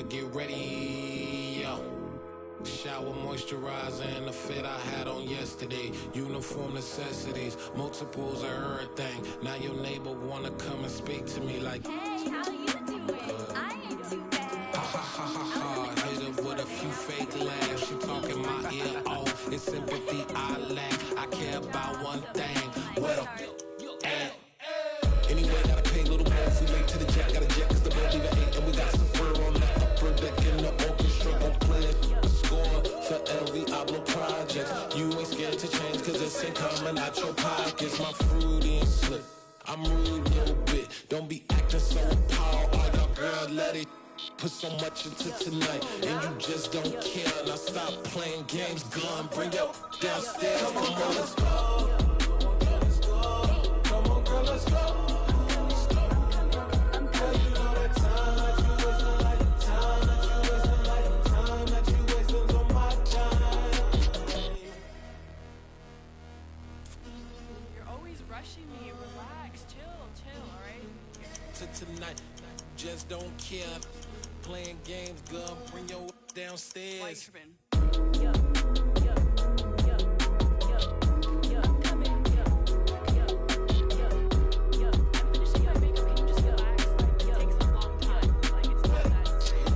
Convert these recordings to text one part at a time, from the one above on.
get ready, yo. Shower moisturizer and the fit I had on yesterday. Uniform necessities, multiples of everything. Now your neighbor wanna come and speak to me like, hey, how you doing? I ain't too bad. Ha ha ha ha ha. Hit her with a few fake laughs. She talking my ear off. It's sympathy I lack. I care about one thing. What up? Anyway, gotta pay a little more if we late to the jack. Gotta jet cause the boat leave at 8. And we got some fur on the upper deck in the orchestra. Gon' play the score for every Ablo project. You ain't scared to change cause it's ain't coming out your pockets. My fruity and slip, I'm rude a little bit. Don't be acting so appalled. All y'all girl, let it put so much into tonight. And you just don't care. Now stop playing games, gun. Bring your downstairs. Come on, girl, let's go. Come on, girl, let's go. Me, relax, chill, alright? Tonight, just don't care. Playing games, girl, bring your downstairs. Why you tripping? I'm coming. I'm finishing my makeup. Can you just relax? Like, it takes a long time. Like, it's not that serious.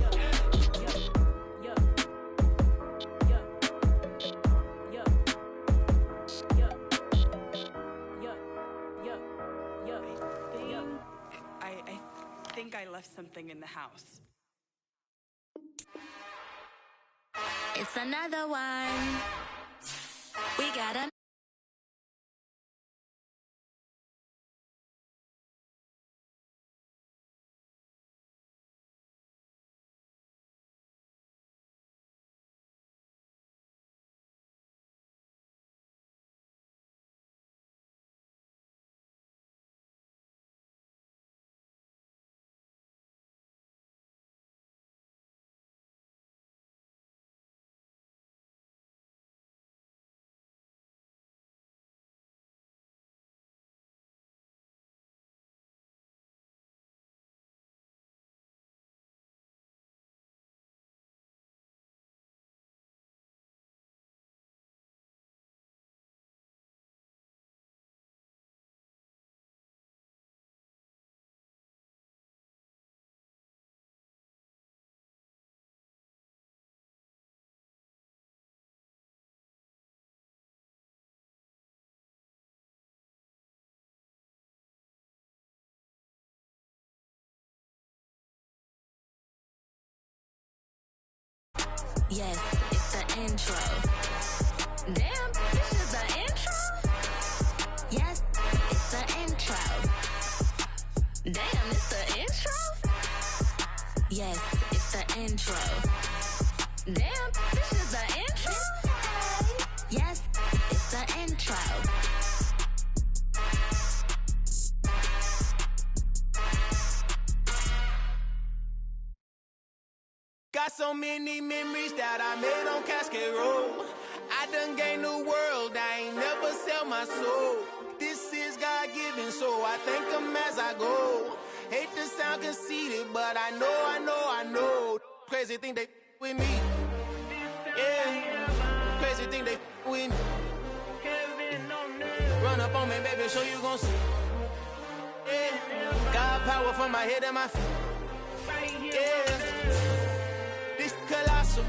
I think I left something in the house. It's another one. We got a yes, it's the intro. Damn, this is the intro? Yes, it's the intro. Damn, it's the intro? Yes, it's the intro. Damn, this is the intro? Yes, it's the intro. Got so many memories that I made on Cascade Road. I done gained the world, I ain't never sell my soul. This is God-given, so I thank him as I go. Hate to sound conceited, but I know. Crazy thing they with me. Yeah, crazy thing they with me. Run up on me, baby, show you gon' see. Yeah, God power from my head and my feet. Yeah. This colossal,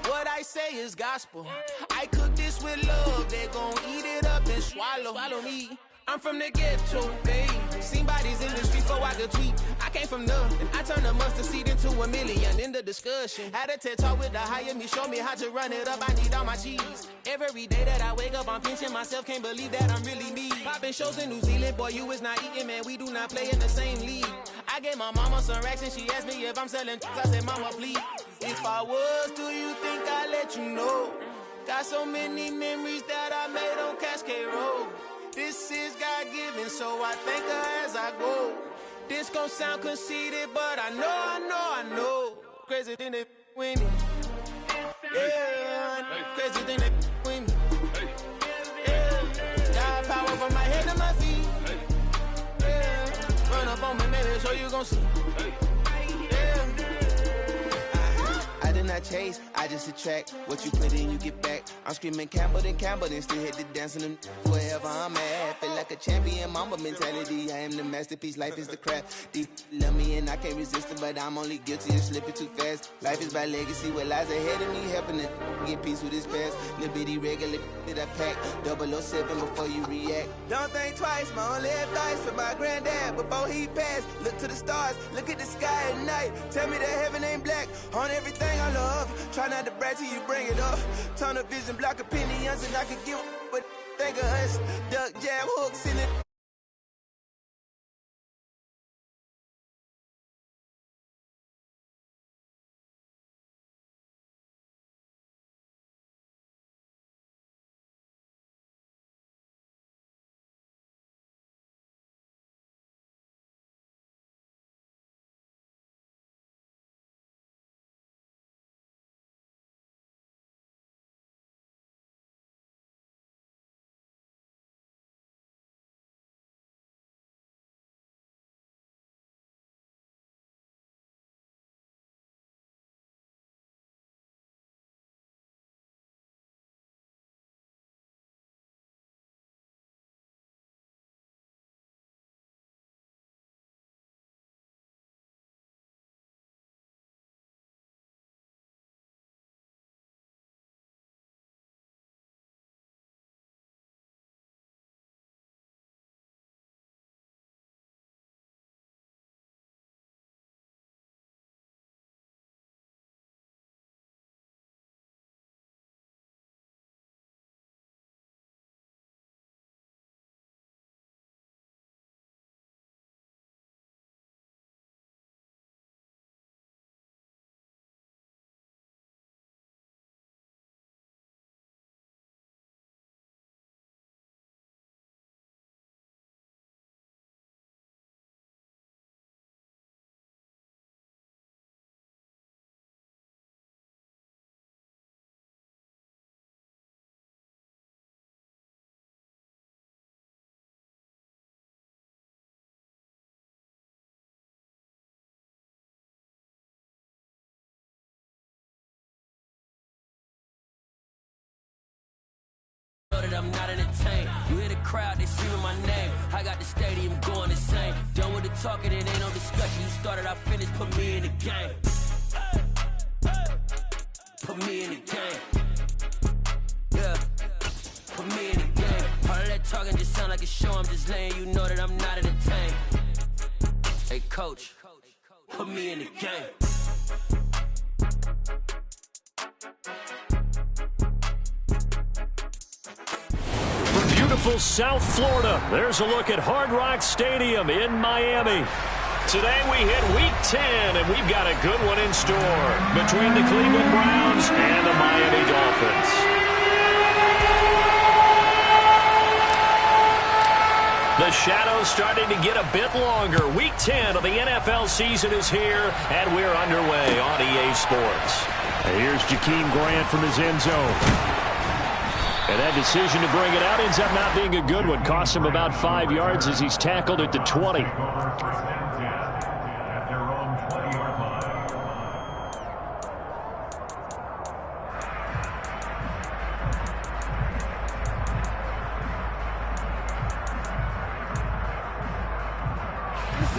what I say is gospel. I cook this with love, they gon' eat it up and swallow me. I'm from the ghetto, babe. Seen bodies in the street before I could tweet. I came from nothing. I turned a mustard seed into a million in the discussion. Had a TED talk with the higher me, show me how to run it up. I need all my cheese. Every day that I wake up, I'm pinching myself. Can't believe that I'm really me. Popping shows in New Zealand, boy, you is not eating, man. We do not play in the same league. I gave my mama some racks and she asked me if I'm selling. I said, mama, please. If I was, do you think I'd let you know? Got so many memories that I made on Cascade Road. This is God-given, so I thank her as I go. This gon' sound conceited, but I know. Crazy thing they with me. Yeah, crazy thing they with me. Yeah, God power from my head to my feet. Yeah, run up on me, maybe, so you gon' see. Yeah, I chase, I just attract. What you put in, you get back. I'm screaming Campbell, then still hit the dance and wherever I'm at. Feel like a champion, mamba mentality. I am the masterpiece, life is the craft. Deep love me and I can't resist it, but I'm only guilty of slipping too fast. Life is by legacy, what lies ahead of me, helping to get peace with this past. Little bitty regular that I pack. 007 before you react. Don't think twice, my only advice for my granddad before he passed. Look to the stars, look at the sky at night. Tell me that heaven ain't black on everything I love. Try not to brag till you bring it up. Tunnel vision, block opinions, and I can give but think of us. Duck, jab, hooks in it. I'm not entertained. You hear the crowd, they screaming my name. I got the stadium going insane. Done with the talking, it ain't no discussion. You started, I finished, put me in the game. Put me in the game. Yeah, put me in the game. All of that talking just sound like a show. I'm just letting you know that I'm not entertained. Hey coach, put me in the game. Beautiful South Florida. There's a look at Hard Rock Stadium in Miami. Today we hit Week 10, and we've got a good one in store between the Cleveland Browns and the Miami Dolphins. The shadow's starting to get a bit longer. Week 10 of the NFL season is here, and we're underway on EA Sports. And here's Jakeem Grant from his end zone. And that decision to bring it out ends up not being a good one. Costs him about 5 yards as he's tackled at the 20.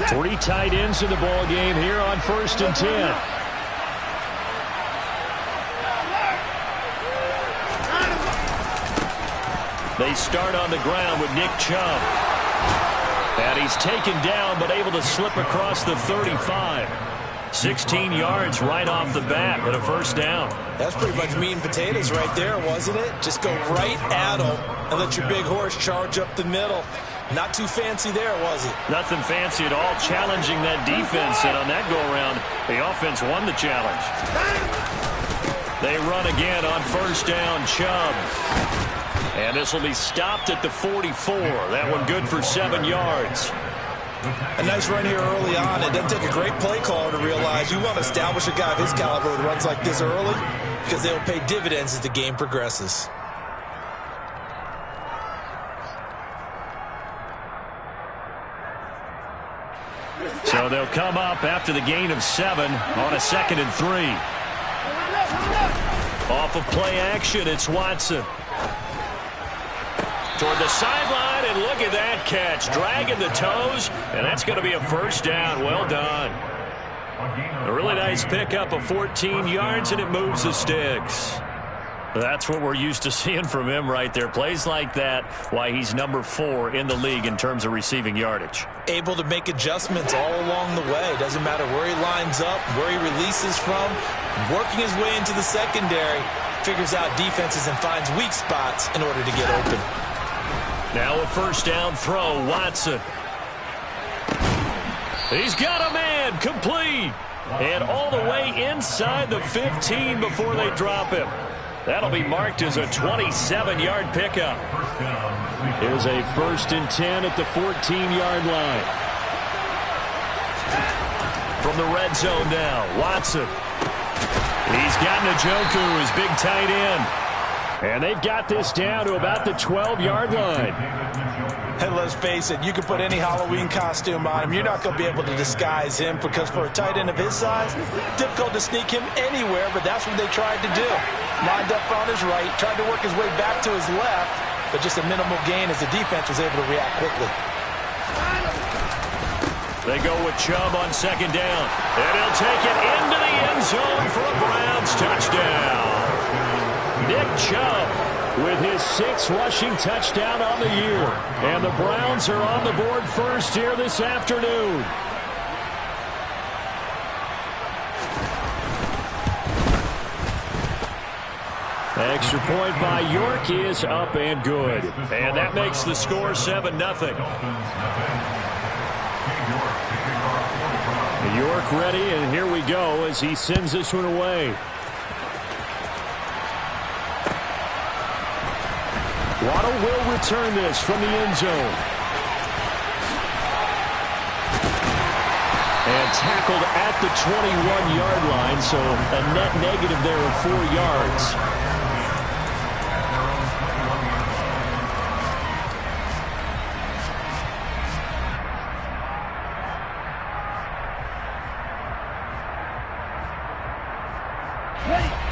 Three tight ends in the ball game here on 1st and 10. They start on the ground with Nick Chubb. And he's taken down but able to slip across the 35. 16 yards right off the bat and a first down. That's pretty much meat and potatoes right there, wasn't it? Just go right at them and let your big horse charge up the middle. Not too fancy there, was it? Nothing fancy at all, challenging that defense. And on that go-around, the offense won the challenge. They run again on 1st down, Chubb. And this will be stopped at the 44. That one good for 7 yards. A nice run here early on. It doesn't take a great play caller to realize you want to establish a guy of his caliber with runs like this early because they'll pay dividends as the game progresses. So they'll come up after the gain of 7 on a 2nd and 3. Off of play action, it's Watson. Toward the sideline, and look at that catch. Dragging the toes, and that's going to be a first down. Well done. A really nice pickup of 14 yards, and it moves the sticks. That's what we're used to seeing from him right there. Plays like that, why he's number 4 in the league in terms of receiving yardage. Able to make adjustments all along the way. Doesn't matter where he lines up, where he releases from. Working his way into the secondary, figures out defenses and finds weak spots in order to get open. Now a first down throw, Watson. He's got a man, complete. And all the way inside the 15 before they drop him. That'll be marked as a 27-yard pickup. Here's a 1st and 10 at the 14-yard line. From the red zone now, Watson. He's got Njoku, his big tight end. And they've got this down to about the 12-yard line. And let's face it, you can put any Halloween costume on him. You're not going to be able to disguise him because for a tight end of his size, difficult to sneak him anywhere, but that's what they tried to do. Lined up on his right, tried to work his way back to his left, but just a minimal gain as the defense was able to react quickly. They go with Chubb on 2nd down, and he'll take it into the end zone for a Browns touchdown. Nick Chubb with his 6th rushing touchdown on the year. And the Browns are on the board first here this afternoon. Extra point by York is up and good. And that makes the score 7-0. York ready, and here we go as he sends this one away. Waddle will return this from the end zone. And tackled at the 21-yard line, so a net negative there of 4 yards.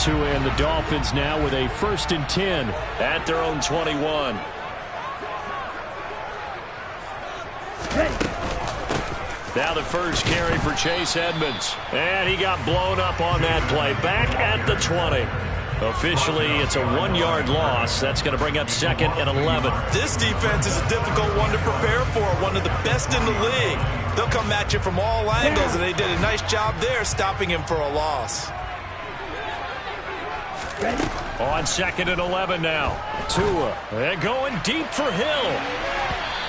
And the Dolphins now with a 1st and 10 at their own 21. Now the first carry for Chase Edmonds. And he got blown up on that play. Back at the 20. Officially, it's a 1-yard loss. That's going to bring up 2nd and 11. This defense is a difficult one to prepare for. One of the best in the league. They'll come at you from all angles, and they did a nice job there stopping him for a loss. On 2nd and 11 now. Tua. And going deep for Hill.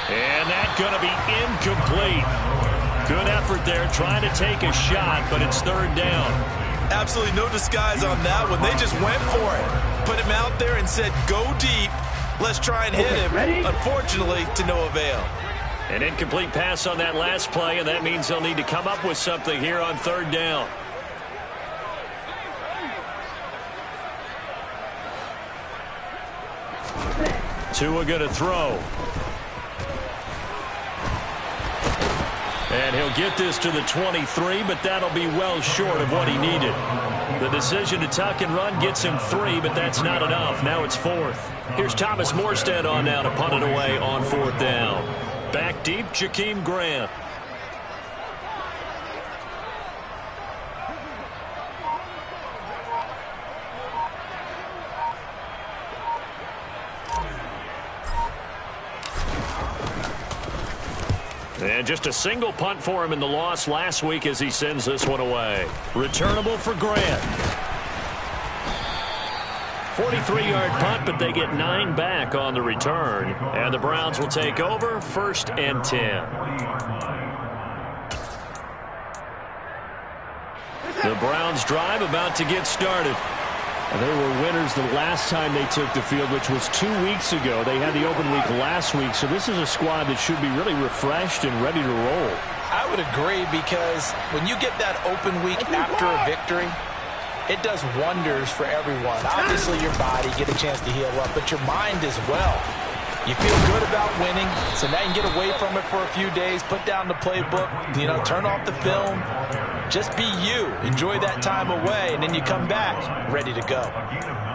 And that's going to be incomplete. Good effort there trying to take a shot, but it's 3rd down. Absolutely no disguise on that one. They just went for it. Put him out there and said, go deep. Let's try and hit him. Unfortunately, to no avail. An incomplete pass on that last play, and that means they'll need to come up with something here on 3rd down. Tua going to throw. And he'll get this to the 23, but that'll be well short of what he needed. The decision to tuck and run gets him 3, but that's not enough. Now it's 4th. Here's Thomas Morstead on now to punt it away on 4th down. Back deep, Jakeem Grant. And just a single punt for him in the loss last week as he sends this one away. Returnable for Grant. 43-yard punt, but they get 9 back on the return. And the Browns will take over 1st and 10. The Browns drive about to get started. They were winners the last time they took the field, which was 2 weeks ago. They had the open week last week, so this is a squad that should be really refreshed and ready to roll. I would agree, because when you get that open week after a victory, it does wonders for everyone. Obviously, your body get a chance to heal up, but your mind as well. You feel good about winning, so now you can get away from it for a few days, put down the playbook, turn off the film. Just be you. Enjoy that time away, and then you come back ready to go.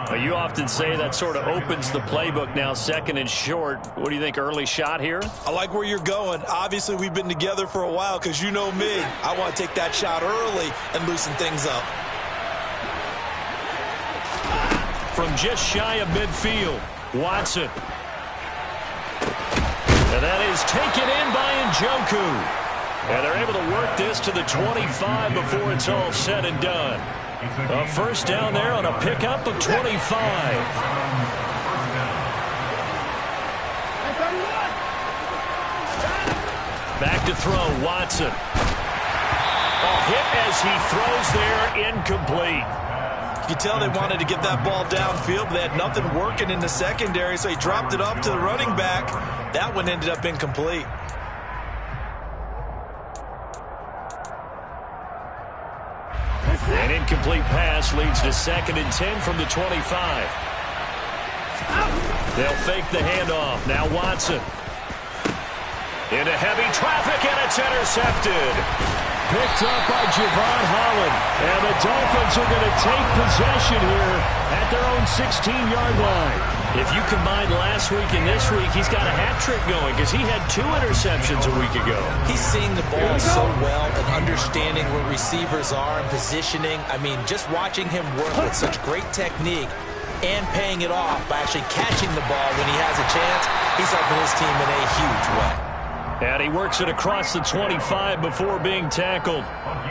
Well, you often say that sort of opens the playbook now, second and short. What do you think, early shot here? I like where you're going. Obviously, we've been together for a while because you know me. I want to take that shot early and loosen things up. From just shy of midfield, Watson. And that is taken in by Njoku. And they're able to work this to the 25 before it's all said and done. A first down there on a pickup of 25. Back to throw, Watson. A hit as he throws there, incomplete. You can tell they wanted to get that ball downfield, but they had nothing working in the secondary, so he dropped it off to the running back. That one ended up incomplete. An incomplete pass leads to 2nd and 10 from the 25. They'll fake the handoff. Now Watson. Into heavy traffic, and it's intercepted. Picked up by Javon Holland. And the Dolphins are going to take possession here at their own 16-yard line. If you combine last week and this week, he's got a hat trick going because he had 2 interceptions a week ago. He's seeing the ball so well and understanding where receivers are and positioning. I mean, just watching him work with such great technique and paying it off by actually catching the ball when he has a chance, he's helping his team in a huge way. And he works it across the 25 before being tackled.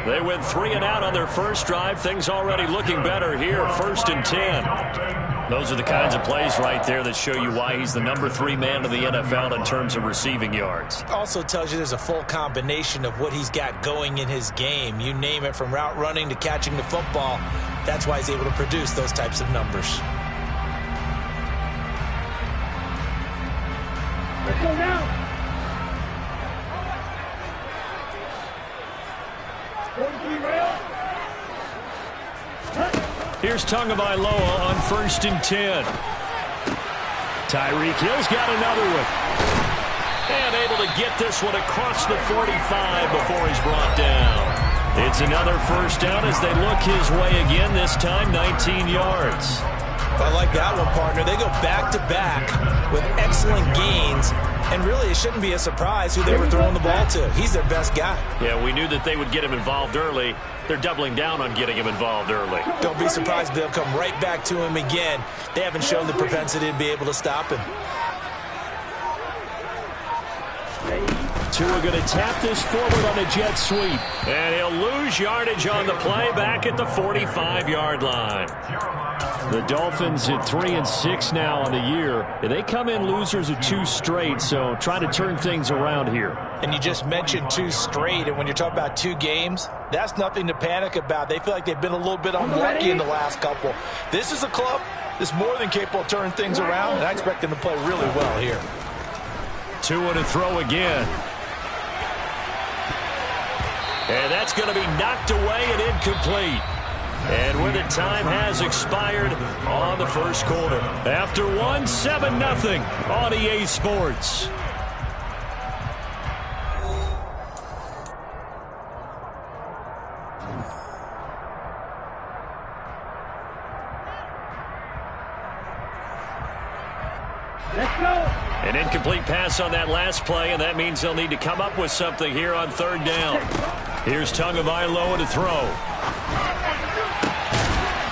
They went 3 and out on their first drive. Things already looking better here, 1st and 10. Those are the kinds of plays right there that show you why he's the number 3 man in the NFL in terms of receiving yards. Also tells you there's a full combination of what he's got going in his game. You name it, from route running to catching the football. That's why he's able to produce those types of numbers. Let's go now. Here's Tagovailoa on 1st and 10. Tyreek Hill's got another one. And able to get this one across the 45 before he's brought down. It's another first down as they look his way again, this time 19 yards. I like that one, partner. They go back-to-back with excellent gains. And really, it shouldn't be a surprise who they were throwing the ball to. He's their best guy. Yeah, we knew that they would get him involved early. They're doubling down on getting him involved early. Don't be surprised if they'll come right back to him again. They haven't shown the propensity to be able to stop him. Tua going to tap this forward on a jet sweep. And he'll lose yardage on the play back at the 45-yard line. The Dolphins at 3-6 now on the year. They come in losers of 2 straight, so trying to turn things around here. And you just mentioned 2 straight, and when you're talking about 2 games, that's nothing to panic about. They feel like they've been a little bit unlucky in the last couple. This is a club that's more than capable of turning things around, and I expect them to play really well here. Tua to throw again. And that's going to be knocked away and incomplete. And where the time has expired on the first quarter. After 1, 7-0 on EA Sports. Let's go. An incomplete pass on that last play, and that means they'll need to come up with something here on 3rd down. Here's Tagovailoa to throw.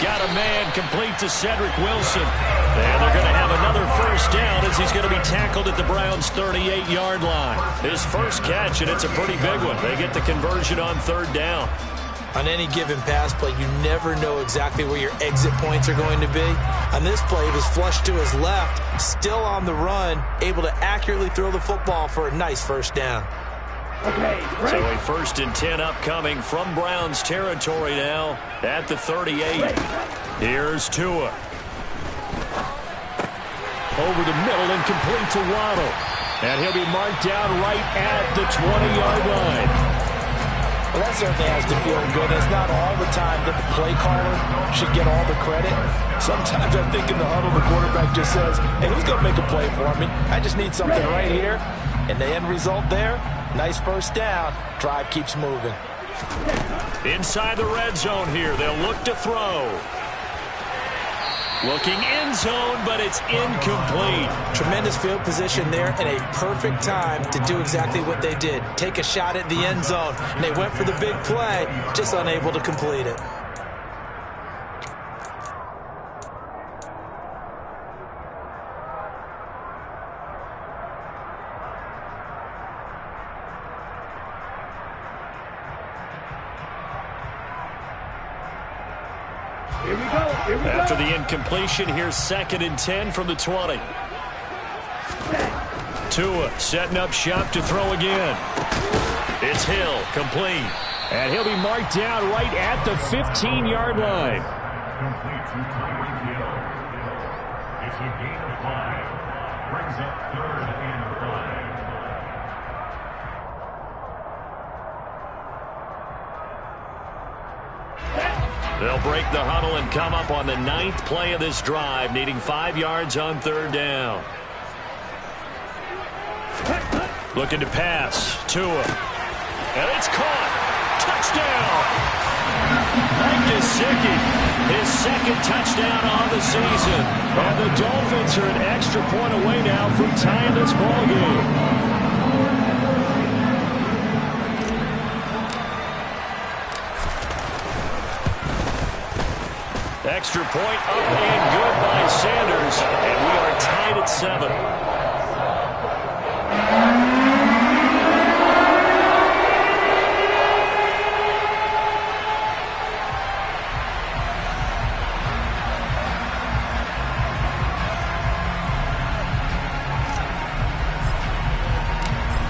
Got a man complete to Cedric Wilson. And they're going to have another first down as he's going to be tackled at the Browns' 38-yard line. His first catch, and it's a pretty big one. They get the conversion on 3rd down. On any given pass play, you never know exactly where your exit points are going to be. On this play, he was flushed to his left, still on the run, able to accurately throw the football for a nice first down. Okay, So a 1st and 10 upcoming from Browns territory now at the 38. Here's Tua. Over the middle and complete to Waddle. And he'll be marked down right at the 20-yard line. Well, that certainly has to feel good. It's not all the time that the play caller should get all the credit. Sometimes I think in the huddle, the quarterback just says, hey, who's going to make a play for me? I just need something right here. And the end result there, nice first down. Drive keeps moving. Inside the red zone here, they'll look to throw. Looking end zone, but it's incomplete. Tremendous field position there and a perfect time to do exactly what they did. Take a shot at the end zone. And they went for the big play, just unable to complete it. Here we go. Here we go. After the incompletion, here's 2nd and 10 from the 20. Tua setting up shop to throw again. It's Hill, complete. And he'll be marked down right at the 15-yard line. Complete to Tyreek Hill. It's a gain of 5. Brings up 3rd and 5. They'll break the huddle and come up on the 9th play of this drive, needing 5 yards on 3rd down. Looking to pass. Tua. And it's caught. Touchdown. Mike Gesicki, his 2nd touchdown on the season. And the Dolphins are an extra point away now from tying this ball game. Extra point up and good by Sanders, and we are tied at 7.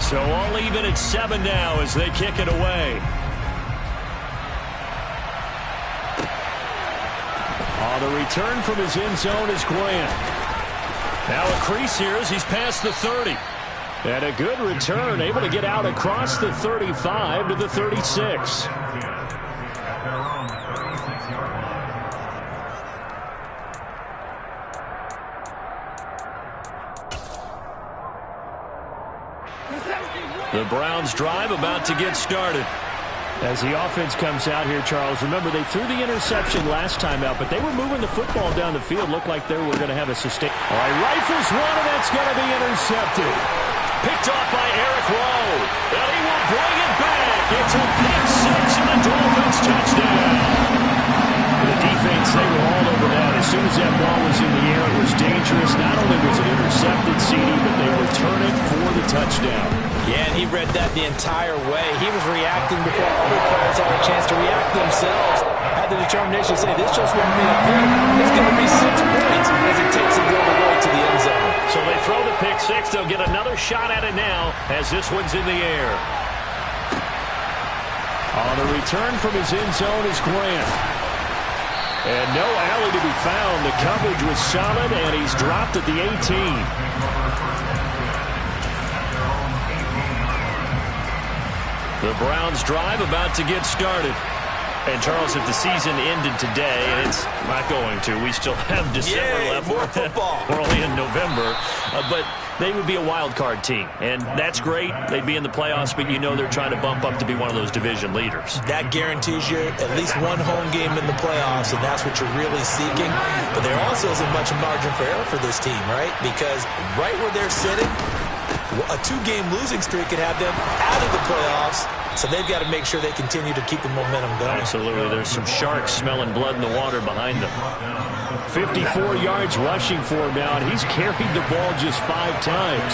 So all even at 7 now as they kick it away. The return from his end zone is Grant. Now a crease here as he's past the 30. And a good return, able to get out across the 35 to the 36. The Browns drive about to get started. As the offense comes out here, Charles, remember they threw the interception last time out, but they were moving the football down the field. Looked like they were going to have a sustain. All right, rifles one, and that's going to be intercepted. Picked off by Eric Rowe. And he will bring it back. It's a pick six and a Dolphins touchdown. The defense, they were all over that. As soon as that ball was in the air, it was dangerous. Not only was it intercepted, CD, but they return it for the touchdown. Yeah, and he read that the entire way. He was reacting before other players had a chance to react themselves. Had the determination to say, this just won't be a pick. It's going to be 6 points as it takes him all the way to the end zone. So they throw the pick six. They'll get another shot at it now as this one's in the air. On the return from his end zone is Grant. And no alley to be found. The coverage was solid, and he's dropped at the 18. The Browns drive about to get started. And, Charles, if the season ended today, and it's not going to, we still have December left. More football. We're only in November. But they would be a wild card team. And that's great. They'd be in the playoffs, but you know they're trying to bump up to be one of those division leaders. That guarantees you at least one home game in the playoffs, and that's what you're really seeking. But there also isn't much margin for error for this team, right? Because right where they're sitting, a 2-game losing streak could have them out of the playoffs. So they've got to make sure they continue to keep the momentum going. Absolutely. There's some sharks smelling blood in the water behind them. 54 yards rushing for him now, and he's carried the ball just 5 times.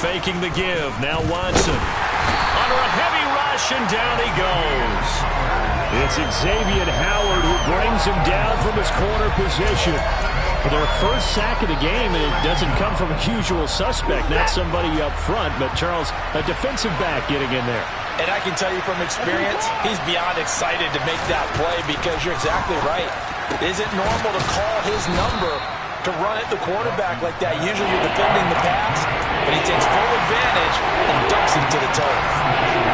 Faking the give. Now Watson. Under a heavy rush, and down he goes. It's Xavier Howard who brings brings him down from his corner position. Their first sack of the game, and it doesn't come from a usual suspect, not somebody up front, but Charles, a defensive back getting in there. And I can tell you from experience, he's beyond excited to make that play because you're exactly right. It isn't normal to call his number to run at the quarterback like that. Usually you're defending the pass, but he takes full advantage and dunks it to the turf.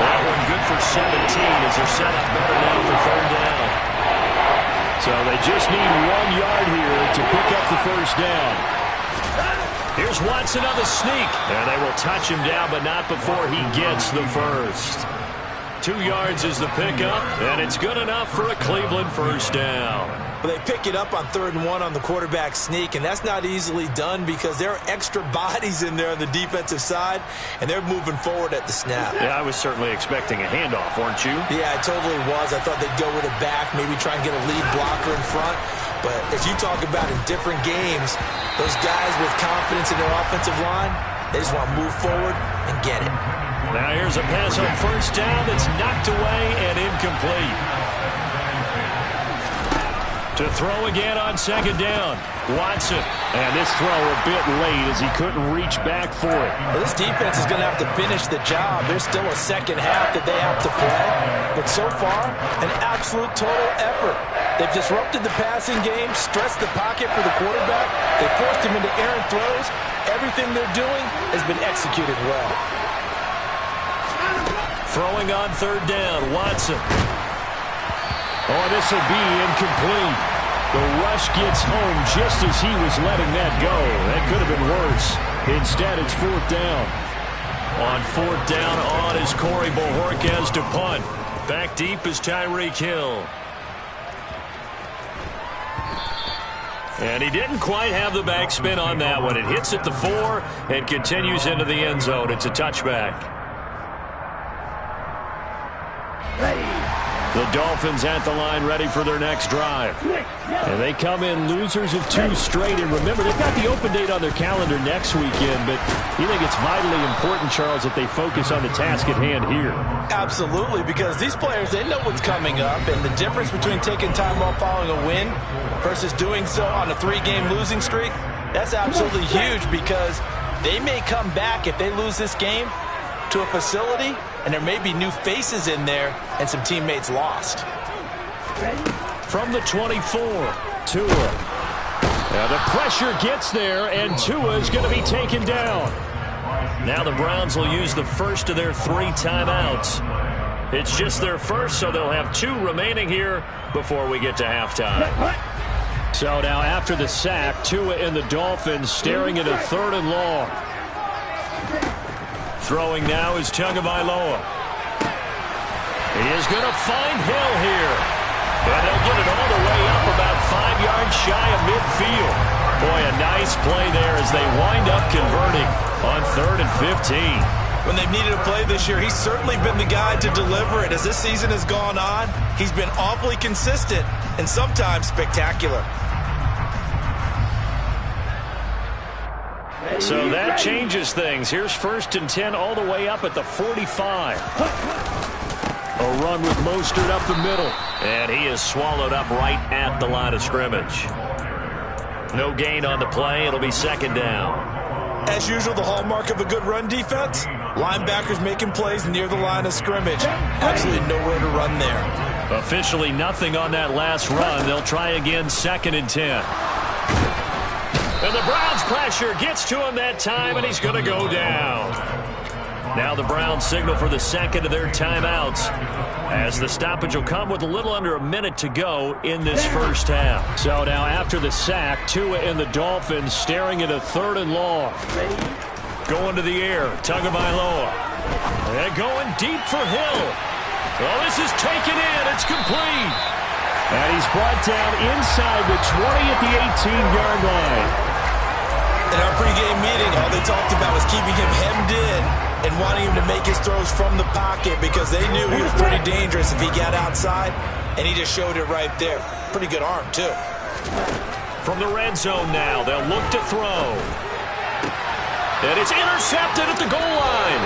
That one good for 17 as they're set up better now for third down. So they just need 1 yard here to pick up the first down. Here's Watson on the sneak. And they will touch him down, but not before he gets the first. 2 yards is the pickup, and it's good enough for a Cleveland first down. Well, they pick it up on 3rd and 1 on the quarterback sneak, and that's not easily done because there are extra bodies in there on the defensive side, and they're moving forward at the snap. Yeah, I was certainly expecting a handoff, weren't you? Yeah, I totally was. I thought they'd go with it back, maybe try and get a lead blocker in front. But as you talk about in different games, those guys with confidence in their offensive line, they just want to move forward and get it. Now here's a pass on first down that's knocked away and incomplete. To throw again on 2nd down, Watson. And this throw a bit late as he couldn't reach back for it. Well, this defense is going to have to finish the job. There's still a second half that they have to play. But so far, an absolute total effort. They've disrupted the passing game, stressed the pocket for the quarterback. They forced him into errant throws. Everything they're doing has been executed well. Throwing on 3rd down, Watson. Oh, this will be incomplete. The rush gets home just as he was letting that go. That could have been worse. Instead, it's 4th down. On 4th down, on is Corey Bojorquez to punt. Back deep is Tyreek Hill. And he didn't quite have the backspin on that one. It hits at the 4 and continues into the end zone. It's a touchback. The Dolphins at the line ready for their next drive. And they come in losers of 2 straight. And remember, they've got the open date on their calendar next weekend. But you think it's vitally important, Charles, that they focus on the task at hand here? Absolutely, because these players, they know what's coming up. And the difference between taking time off following a win versus doing so on a 3-game losing streak, that's absolutely huge because they may come back if they lose this game to a facility, and there may be new faces in there and some teammates lost. From the 24, Tua. Now the pressure gets there, and Tua is going to be taken down. Now the Browns will use the first of their 3 timeouts. It's just their first, so they'll have 2 remaining here before we get to halftime. So now after the sack, Tua and the Dolphins staring at a 3rd and long. Throwing now is Tagovailoa. He is going to find Hill here. And they'll get it all the way up about 5 yards shy of midfield. Boy, a nice play there as they wind up converting on 3rd and 15. When they've needed a play this year, he's certainly been the guy to deliver it. As this season has gone on, he's been awfully consistent and sometimes spectacular. So that changes things. Here's 1st and 10 all the way up at the 45. A run with Mostert up the middle. And he is swallowed up right at the line of scrimmage. No gain on the play. It'll be 2nd down. As usual, the hallmark of a good run defense, linebackers making plays near the line of scrimmage. Absolutely nowhere to run there. Officially nothing on that last run. They'll try again 2nd and 10. And the Browns pressure gets to him that time, and he's going to go down. Now the Browns signal for the 2nd of their timeouts, as the stoppage will come with a little under a minute to go in this first half. So now after the sack, Tua and the Dolphins staring at a 3rd and long. Going to the air, Tagovailoa. And going deep for Hill. Well, this is taken in. It's complete. And he's brought down inside the 20 at the 18-yard line. In our pregame meeting, all they talked about was keeping him hemmed in and wanting him to make his throws from the pocket because they knew he was pretty dangerous if he got outside, and he just showed it right there. Pretty good arm, too. From the red zone now, they'll look to throw. And it's intercepted at the goal line.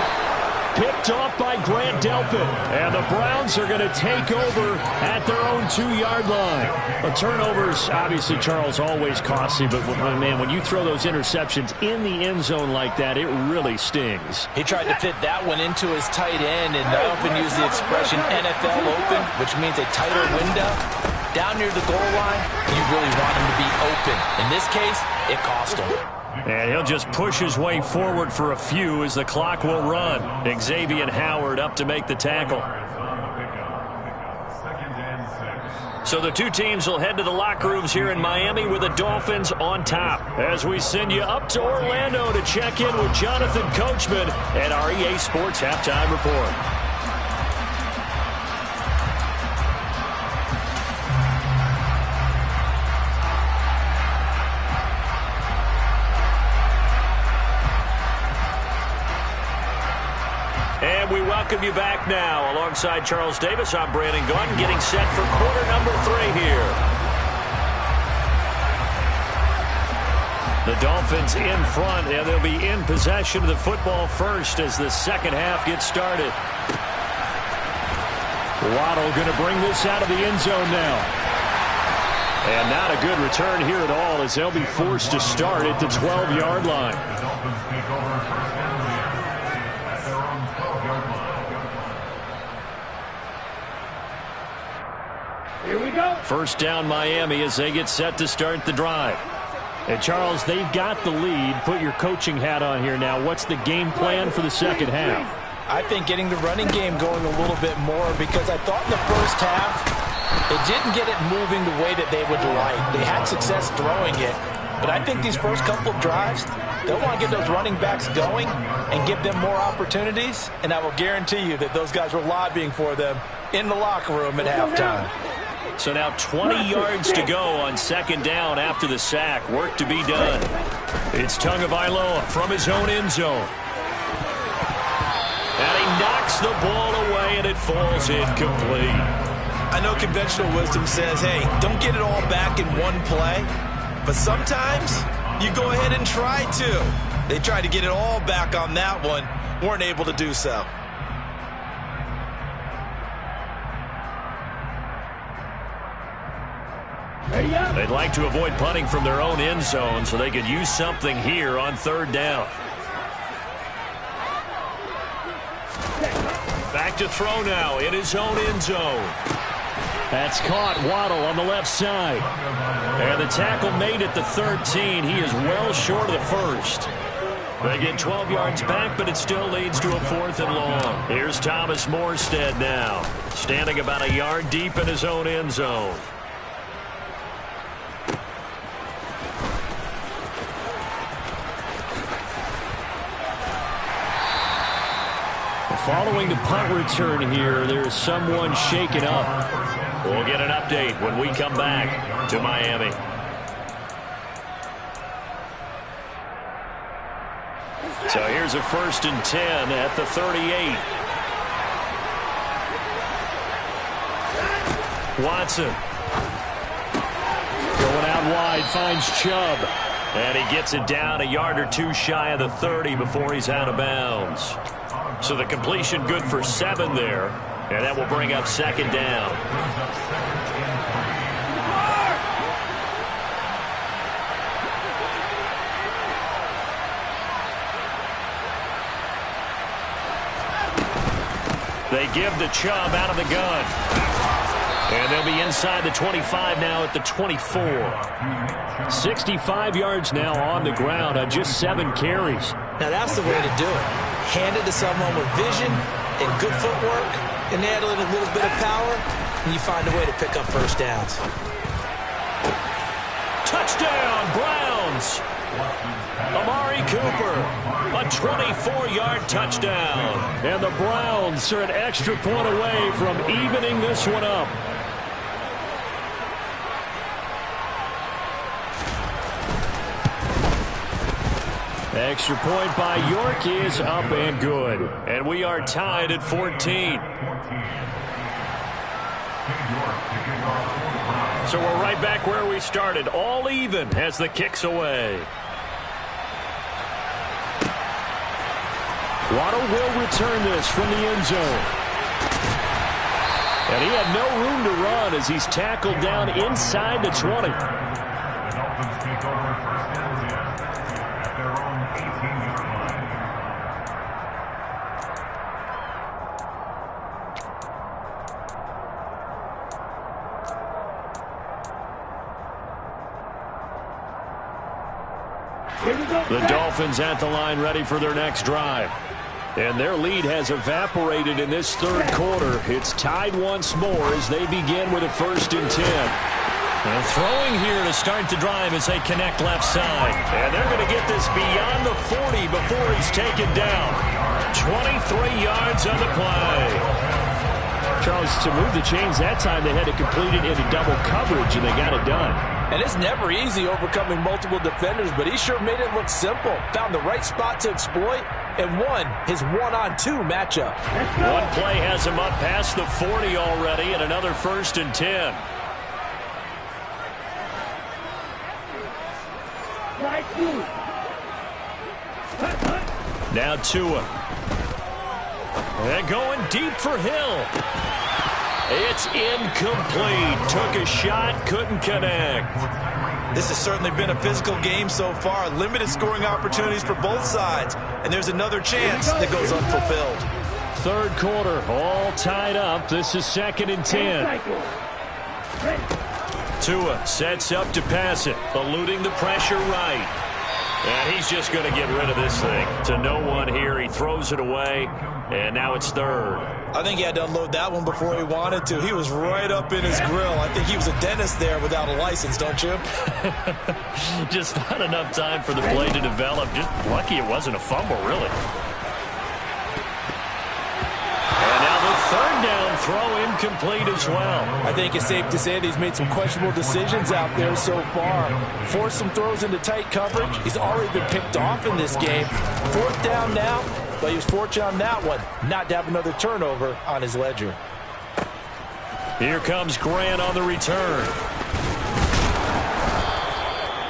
picked off by Grant Delpit. And the Browns are going to take over at their own 2-yard line. But turnovers, obviously, Charles, always costly. But, man, when you throw those interceptions in the end zone like that, it really stings. He tried to fit that one into his tight end, and I often use the expression NFL open, which means a tighter window. Down near the goal line, you really want him to be open. In this case, it cost him. And he'll just push his way forward for a few as the clock will run. Xavier Howard up to make the tackle. So the two teams will head to the locker rooms here in Miami with the Dolphins on top. As we send you up to Orlando to check in with Jonathan Coachman and our EA Sports Halftime Report. And we welcome you back now. Alongside Charles Davis, I'm Brandon Gaudin, getting set for quarter number 3 here. The Dolphins in front, and they'll be in possession of the football first as the second half gets started. Waddle going to bring this out of the end zone now. And not a good return here at all as they'll be forced to start at the 12-yard line. The Dolphins take over first down at their own 12-yard line. Here we go. First down Miami as they get set to start the drive. And Charles, they've got the lead. Put your coaching hat on here now. What's the game plan for the second half? I think getting the running game going a little bit more, because I thought in the first half it didn't get it moving the way that they would like. They had success throwing it, but I think these first couple of drives, they'll want to get those running backs going and give them more opportunities, and I will guarantee you that those guys were lobbying for them in the locker room at halftime. So now 20 yards to go on second down after the sack. Work to be done. It's Tagovailoa from his own end zone. And he knocks the ball away, and it falls incomplete. I know conventional wisdom says, hey, don't get it all back in one play. But sometimes you go ahead and try to. They tried to get it all back on that one. Weren't able to do so. They'd like to avoid punting from their own end zone so they could use something here on third down. Back to throw now in his own end zone. That's caught. Waddle on the left side. And the tackle made at the 13. He is well short of the first. They get 12 yards back, but it still leads to a 4th and long. Here's Thomas Morstead now, standing about a yard deep in his own end zone. Following the punt return here, there's someone shaken up. We'll get an update when we come back to Miami. So here's a 1st and 10 at the 38. Watson going out wide, finds Chubb. And he gets it down a yard or two shy of the 30 before he's out of bounds. So the completion good for 7 there. And that will bring up second down. They give the Chubb out of the gun. And they'll be inside the 25 now at the 24. 65 yards now on the ground on just 7 carries. Now that's the way to do it. Hand it to someone with vision and good footwork, and add a little bit of power, and you find a way to pick up first downs. Touchdown, Browns! Amari Cooper, a 24-yard touchdown. And the Browns are an extra point away from evening this one up. Extra point by York is up and good. And we are tied at 14. So we're right back where we started. All even as the kick's away. Waddle will return this from the end zone. And he had no room to run as he's tackled down inside the 20. The Dolphins take over first and 10 at their own 18-yard line. The Dolphins at the line ready for their next drive. And their lead has evaporated in this third quarter. It's tied once more as they begin with a 1st and 10. And throwing here to start the drive as they connect left side. And they're going to get this beyond the 40 before he's taken down. 23 yards on the play. Charles, to move the chains that time, they had to complete it into double coverage, and they got it done. And it's never easy overcoming multiple defenders, but he sure made it look simple. Found the right spot to exploit and won his 1-on-2 matchup. One play has him up past the 40 already, and another 1st and 10. Now Tua. And going deep for Hill. It's incomplete. Took a shot, couldn't connect. This has certainly been a physical game so far. Limited scoring opportunities for both sides. And there's another chance that goes unfulfilled. Third quarter, all tied up. This is 2nd and 10. Tua sets up to pass it, eluding the pressure right. And he's just going to get rid of this thing. To no one here. He throws it away, and now it's 3rd. I think he had to unload that one before he wanted to. He was right up in his grill. I think he was a dentist there without a license, don't you? Just not enough time for the play to develop. Just lucky it wasn't a fumble, really. And now the 3rd down throw incomplete as well. I think it's safe to say that he's made some questionable decisions out there so far. Forced some throws into tight coverage. He's already been picked off in this game. 4th down now, but he was fortunate on that one not to have another turnover on his ledger. Here comes Grant on the return.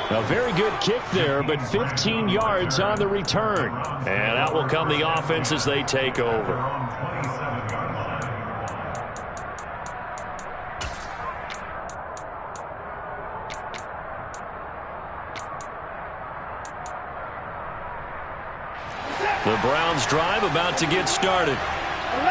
A very good kick there, but 15 yards on the return. And out will come the offense as they take over. The Browns drive about to get started.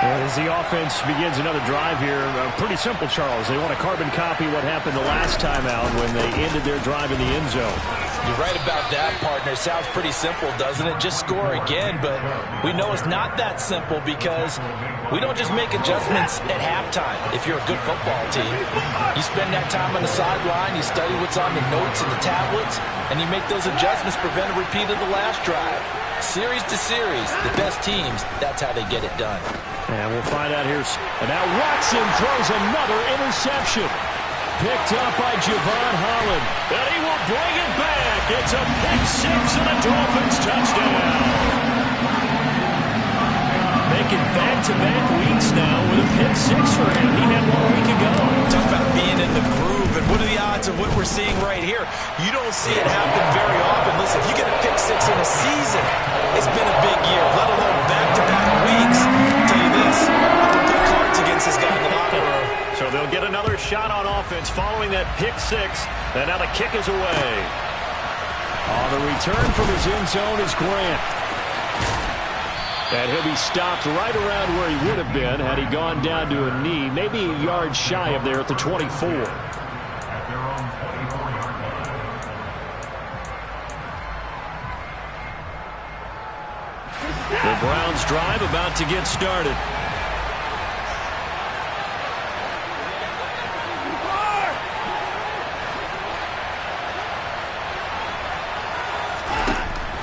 As the offense begins another drive here, pretty simple, Charles. They want to carbon copy what happened the last time out when they ended their drive in the end zone. You're right about that, partner. Sounds pretty simple, doesn't it? Just score again, but we know it's not that simple because we don't just make adjustments at halftime if you're a good football team. You spend that time on the sideline, you study what's on the notes and the tablets, and you make those adjustments to prevent a repeat of the last drive. Series to series, the best teams, that's how they get it done. And we'll find out here. And now Watson throws another interception. Picked up by Javon Holland. And he will bring it back. It's a pick 6 and a Dolphins touchdown. Making back-to-back weeks now with a pick 6 for him. He had 1 week ago. Talk about being in the groove, and what are the odds of what we're seeing right here? You don't see it happen very often. Listen, if you get a pick 6 in a season, it's been a big year, let alone back-to-back weeks. I'll tell you this, I'm going to put cards against this guy in the locker room. So they'll get another shot on offense following that pick 6, and now the kick is away. On the return from his end zone is Grant. And he'll be stopped right around where he would have been had he gone down to a knee, maybe a yard shy of there at the 24. At their own 24-yard line. The Browns drive about to get started.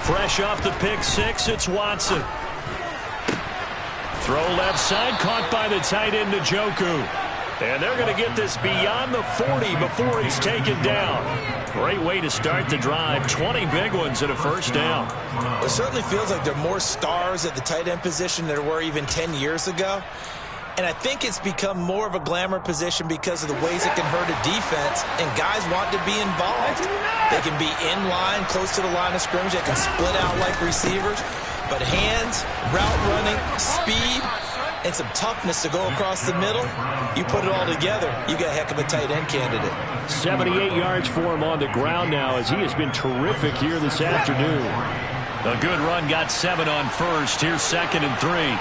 Fresh off the pick 6, it's Watson. Throw left side, caught by the tight end Njoku. And they're going to get this beyond the 40 before he's taken down. Great way to start the drive. 20 big ones and a 1st down. It certainly feels like there are more stars at the tight end position than there were even 10 years ago. And I think it's become more of a glamour position because of the ways it can hurt a defense, and guys want to be involved. They can be in line, close to the line of scrimmage. They can split out like receivers. But hands, route running, speed, and some toughness to go across the middle, you put it all together, you got a heck of a tight end candidate. 78 yards for him on the ground now as he has been terrific here this afternoon. A good run, got 7 on first. Here's 2nd and 3.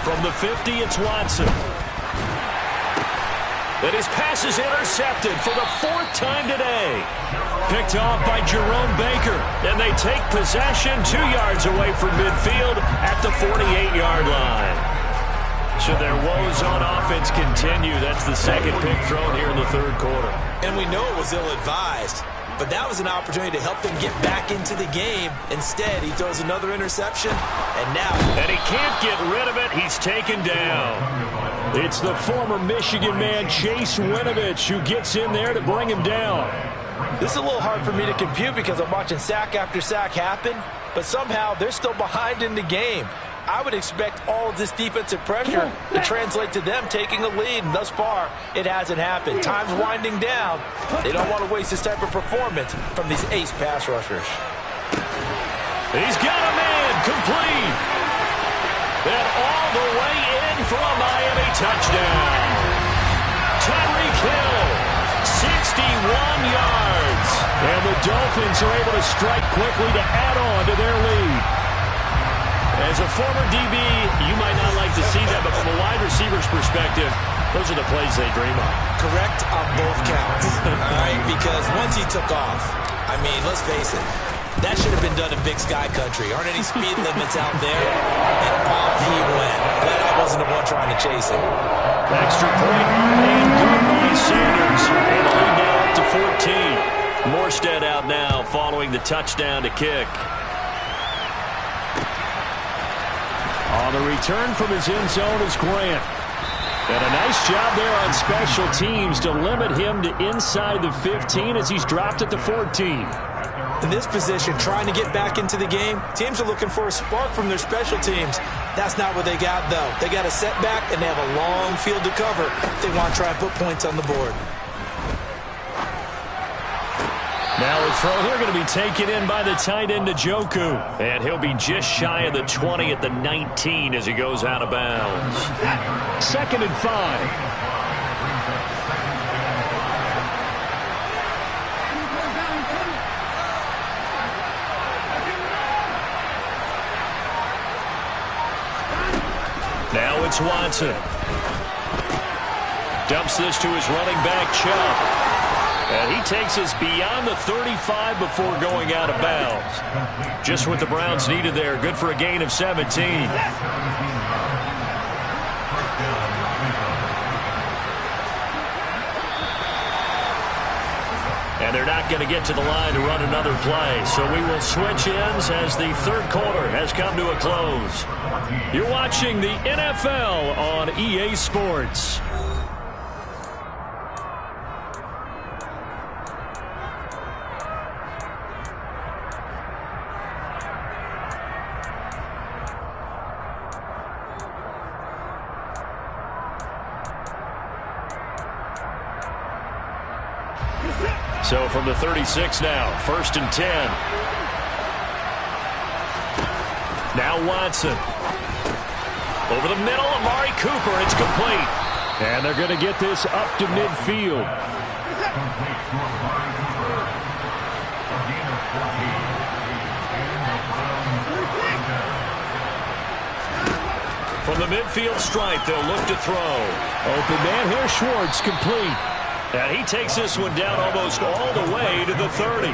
From the 50, it's Watson. And his pass is intercepted for the 4th time today. Picked off by Jerome Baker. And they take possession 2 yards away from midfield at the 48-yard line. Should their woes on offense continue, that's the 2nd pick thrown here in the 3rd quarter. And we know it was ill-advised, but that was an opportunity to help them get back into the game. Instead, he throws another interception, and he can't get rid of it. He's taken down. It's the former Michigan man, Chase Winovich, who gets in there to bring him down. This is a little hard for me to compute because I'm watching sack after sack happen, but somehow they're still behind in the game. I would expect all of this defensive pressure to translate to them taking a lead, and thus far, it hasn't happened. Time's winding down. They don't want to waste this type of performance from these ace pass rushers. He's got a man complete. And all the way in for a Miami touchdown. Tyreek Hill, 61 yards. And the Dolphins are able to strike quickly to add on to their lead. As a former DB, you might not like to see that, but from a wide receiver's perspective, those are the plays they dream of. Correct on both counts, all right? Because once he took off, I mean, let's face it, that should have been done in Big Sky country. Aren't any speed limits out there? And off he went. Glad I wasn't the one trying to chase him. Extra point and good by Sanders. And the lead now up to 14. Morstead out now following the touchdown to kick. On the return from his end zone is Grant. And a nice job there on special teams to limit him to inside the 15 as he's dropped at the 14. In this position, trying to get back into the game, teams are looking for a spark from their special teams. That's not what they got, though. They got a setback, and they have a long field to cover if they want to try and put points on the board. Now a throw here going to be taken in by the tight end Njoku. And he'll be just shy of the 20 at the 19 as he goes out of bounds. 2nd and 5. Now it's Watson. Dumps this to his running back, Chubb. And he takes us beyond the 35 before going out of bounds. Just what the Browns needed there. Good for a gain of 17. And they're not going to get to the line to run another play. So we will switch ends as the 3rd quarter has come to a close. You're watching the NFL on EA Sports. So from the 36 now, 1st and 10. Now Watson. Over the middle, Amari Cooper. It's complete. And they're going to get this up to midfield. From the midfield stripe, they'll look to throw. Open man here, Schwartz, complete. And he takes this one down almost all the way to the 30.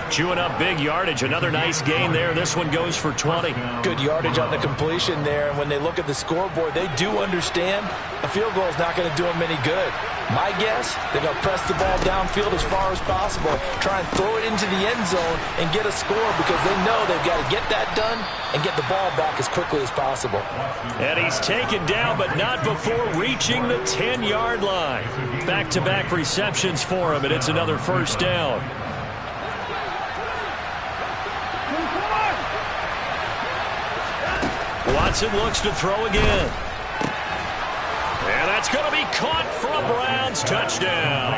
Chewing up big yardage. Another nice gain there. This one goes for 20. Good yardage on the completion there. And when they look at the scoreboard, they do understand a field goal is not going to do them any good. My guess, they're going to press the ball downfield as far as possible, try and throw it into the end zone and get a score because they know they've got to get that done and get the ball back as quickly as possible. And he's taken down, but not before reaching the 10-yard line. Back-to-back receptions for him, and it's another 1st down. Watson looks to throw again. And that's going to be caught for a Browns touchdown.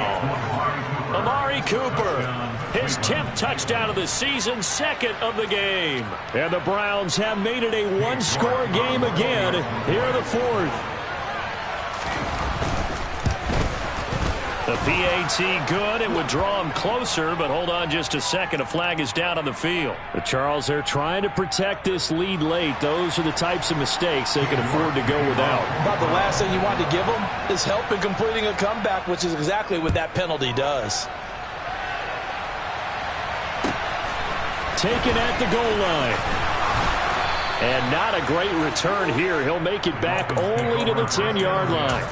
Amari Cooper, his 10th touchdown of the season, 2nd of the game. And the Browns have made it a one-score game again here in the 4th. The PAT good. It would draw him closer, but hold on just a second. A flag is down on the field. But Charles, they're trying to protect this lead late. Those are the types of mistakes they can afford to go without. About the last thing you want to give them is help in completing a comeback, which is exactly what that penalty does. Taken at the goal line. And not a great return here. He'll make it back only to the 10-yard line.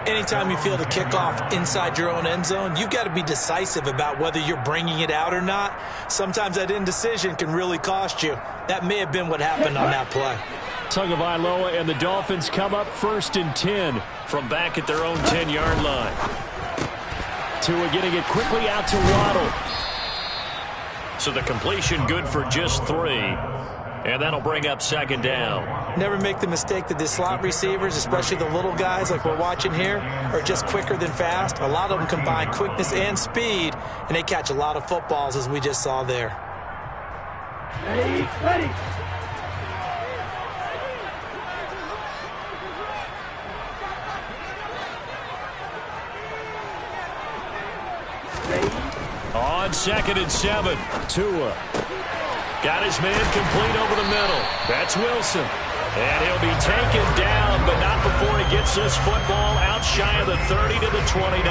Anytime you feel the kickoff inside your own end zone, you've got to be decisive about whether you're bringing it out or not. Sometimes that indecision can really cost you. That may have been what happened on that play. Tagovailoa and the Dolphins come up 1st and 10 from back at their own 10-yard line. Tua getting it quickly out to Waddle. So the completion good for just 3. And that'll bring up 2nd down. Never make the mistake that the slot receivers, especially the little guys like we're watching here, are just quicker than fast. A lot of them combine quickness and speed, and they catch a lot of footballs, as we just saw there. Ready. On 2nd and 7, Tua. Got his man complete over the middle. That's Wilson. And he'll be taken down, but not before he gets this football out shy of the 30 to the 29.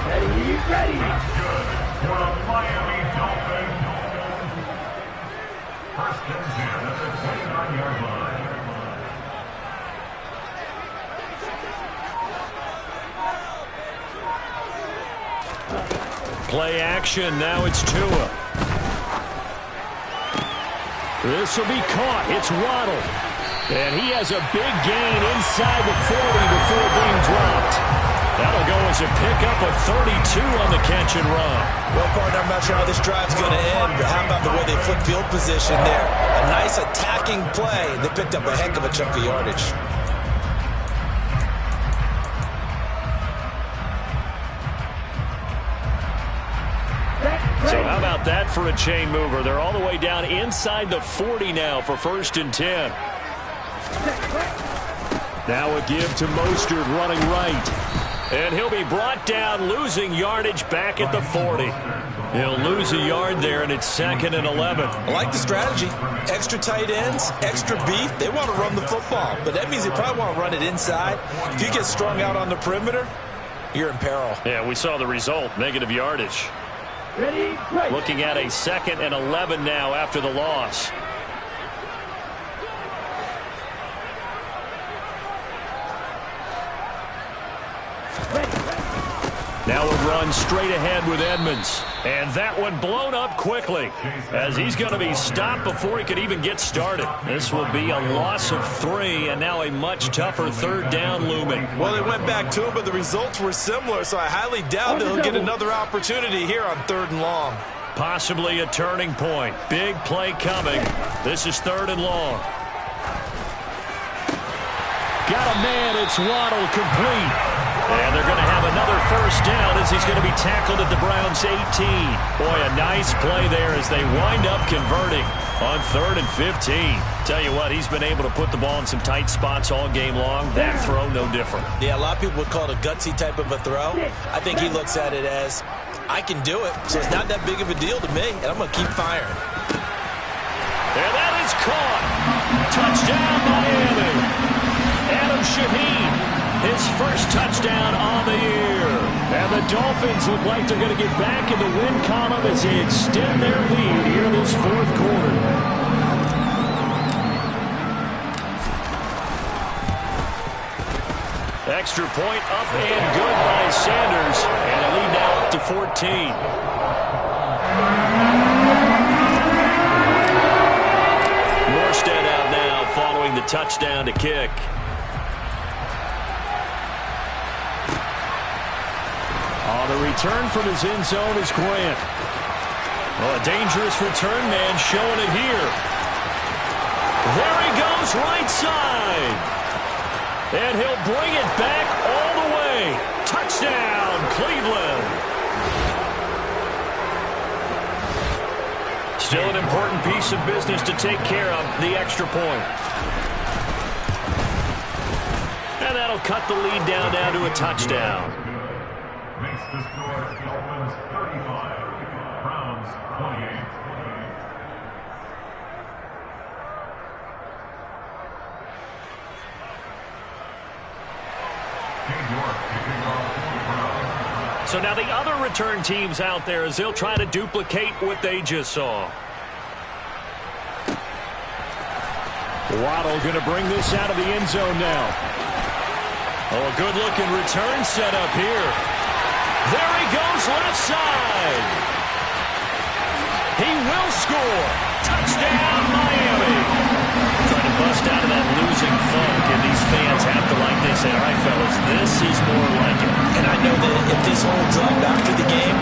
Ready. That's good for the Miami Dolphins. 1st and 10 at the 29-yard line. Play action. Now it's Tua. This will be caught. It's Waddle. And he has a big gain inside the 40 before being dropped. That'll go as a pickup of 32 on the catch and run. Well, partner, I'm not sure how this drive's going to end, but how about the way they flip field position there? A nice attacking play. They picked up a heck of a chunk of yardage. So how about that for a chain mover? They're all the way down inside the 40 now for 1st and 10. Now a give to Mostert running right. And he'll be brought down, losing yardage back at the 40. He'll lose a yard there, and it's 2nd and 11. I like the strategy. Extra tight ends, extra beef. They want to run the football, but that means they probably want to run it inside. If you get strung out on the perimeter, you're in peril. Yeah, we saw the result, negative yardage. Ready. Looking at a 2nd and 11 now after the loss. Now a run straight ahead with Edmonds. And that one blown up quickly as he's going to be stopped before he could even get started. This will be a loss of 3 and now a much tougher 3rd down looming. Well, they went back to him, but the results were similar, so I highly doubt they'll get another opportunity here on 3rd and long. Possibly a turning point. Big play coming. This is 3rd and long. Got a man. It's Waddle complete. And they're going to have another 1st down as he's going to be tackled at the Browns' 18. Boy, a nice play there as they wind up converting on 3rd and 15. Tell you what, he's been able to put the ball in some tight spots all game long. That throw, no different. Yeah, a lot of people would call it a gutsy type of a throw. I think he looks at it as, I can do it, so it's not that big of a deal to me, and I'm going to keep firing. And that is caught. Touchdown, Miami. Adam Shaheen. His 1st touchdown on the year. And the Dolphins look like they're going to get back in the win column as they extend their lead here in this 4th quarter. Extra point up and good by Sanders. And a lead now up to 14. Morstead out now following the touchdown to kick. On the return from his end zone is Grant. Well, a dangerous return man showing it here. There he goes right side. And he'll bring it back all the way. Touchdown, Cleveland. Still an important piece of business to take care of, the extra point. And that'll cut the lead down now to a touchdown. Makes the score Dolphins 35, Browns 28. So now the other return teams out there as they'll try to duplicate what they just saw. Waddle going to bring this out of the end zone now. Oh, a good-looking return set up here. There he goes, left side. He will score. Touchdown, Miami. Trying to bust out of that losing funk, and these fans have to like this. Say, all right, fellas, this is more like it. And I know that if this holds up after the game,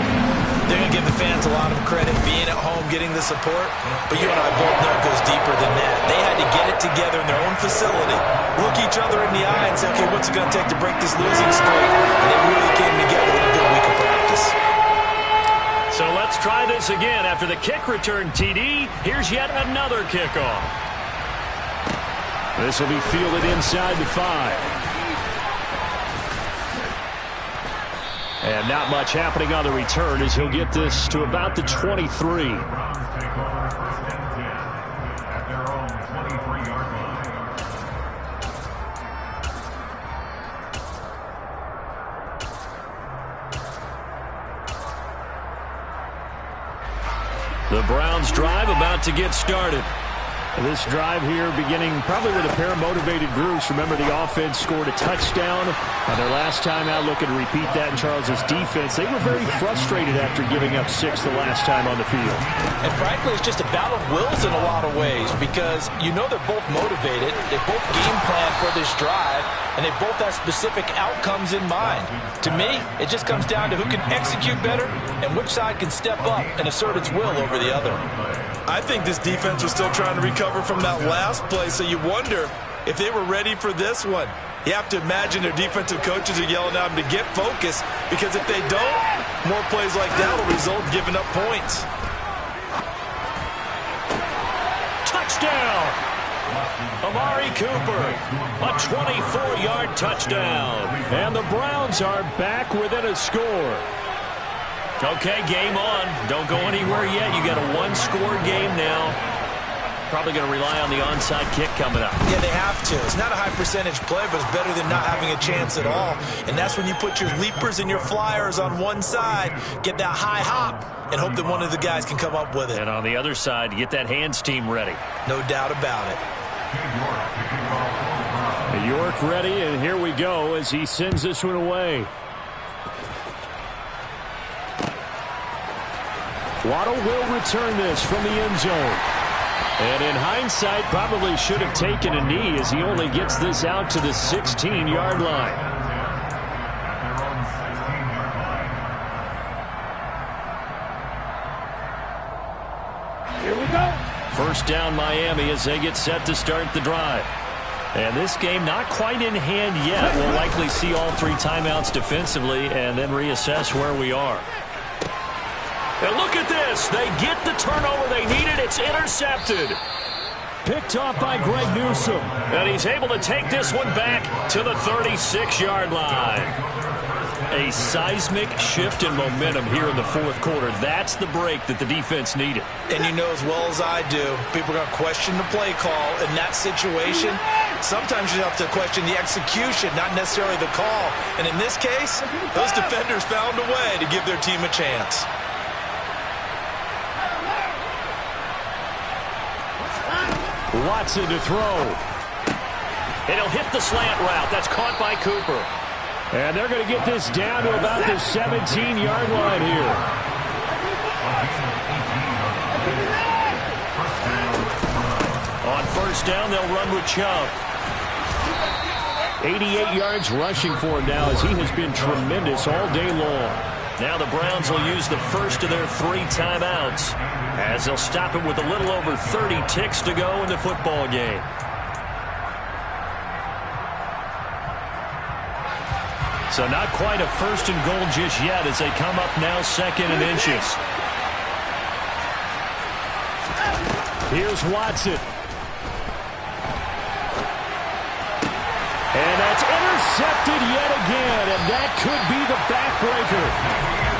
they're going to give the fans a lot of credit being at home, getting the support. But you and I both know it goes deeper than that. They had to get it together in their own facility, look each other in the eye and say, okay, what's it going to take to break this losing streak? And they really came together in a good week of practice. So let's try this again. After the kick return TD, here's yet another kickoff. This will be fielded inside the 5. And not much happening on the return as he'll get this to about the 23. Browns take over first and 10 at their own 23-yard line. The Browns drive about to get started. This drive here beginning probably with a pair of motivated groups. Remember, the offense scored a touchdown on their last time out. Looking to repeat that in Charles's defense. They were very frustrated after giving up 6 the last time on the field. And frankly, it's just a battle of wills in a lot of ways because you know they're both motivated. They both game plan for this drive, and they both have specific outcomes in mind. To me, it just comes down to who can execute better and which side can step up and assert its will over the other. I think this defense was still trying to recover from that last play, so you wonder if they were ready for this one. You have to imagine their defensive coaches are yelling at them to get focused, because if they don't, more plays like that will result in giving up points. Touchdown! Amari Cooper, a 24-yard touchdown. And the Browns are back within a score. Okay, game on. Don't go anywhere yet. You got a one-score game now. Probably going to rely on the onside kick coming up. Yeah, they have to. It's not a high-percentage play, but it's better than not having a chance at all. And that's when you put your leapers and your flyers on one side, get that high hop, and hope that one of the guys can come up with it. And on the other side, get that hands team ready. No doubt about it. York ready, and here we go as he sends this one away. Waddle will return this from the end zone. And in hindsight, probably should have taken a knee as he only gets this out to the 16-yard line. Here we go. First down Miami as they get set to start the drive. And this game not quite in hand yet. We'll likely see all 3 timeouts defensively and then reassess where we are. And look at this. They get the turnover they needed. It's intercepted. Picked off by Greg Newsome. And he's able to take this one back to the 36-yard line. A seismic shift in momentum here in the fourth quarter. That's the break that the defense needed. And you know as well as I do, people are going to question the play call in that situation. Sometimes you have to question the execution, not necessarily the call. And in this case, those defenders found a way to give their team a chance. Watson to throw. And he'll hit the slant route. That's caught by Cooper. And they're going to get this down to about the 17-yard line here. On first down, they'll run with Chubb. 88 yards rushing for him now as he has been tremendous all day long. Now the Browns will use the first of their 3 timeouts as they'll stop it with a little over 30 ticks to go in the football game. So not quite a first and goal just yet as they come up now 2nd and inches. Here's Watson. And that's intercepted yet again, and that could be the backbreaker.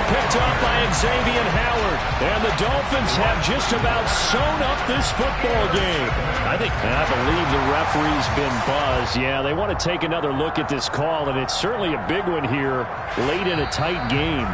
Picked up by Xavier Howard. And the Dolphins have just about sewn up this football game. I believe the referee's been buzzed. Yeah, they want to take another look at this call, and it's certainly a big one here late in a tight game.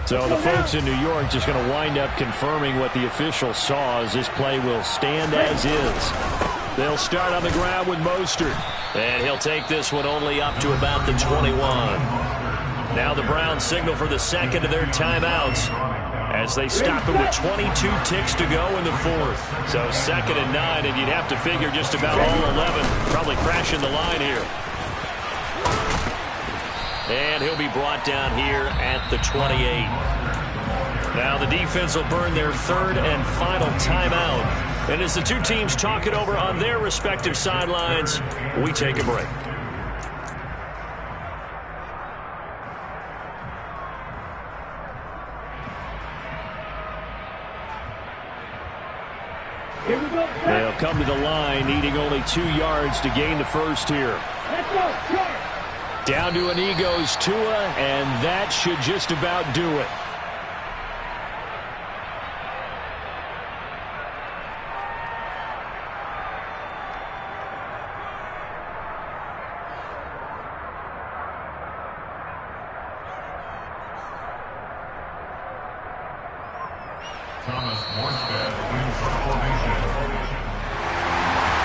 So the folks in New York just going to wind up confirming what the official saw as this play will stand as is. They'll start on the ground with Mostert. And he'll take this one only up to about the 21. Now the Browns signal for the second of their timeouts as they stop it with 22 ticks to go in the 4th. So 2nd and 9, and you'd have to figure just about all 11 probably crashing the line here. And he'll be brought down here at the 28. Now the defense will burn their 3rd and final timeout. And as the two teams talk it over on their respective sidelines, we take a break. They'll come to the line, needing only 2 yards to gain the first here. Let's go. Down to an Eagles Tua, and that should just about do it.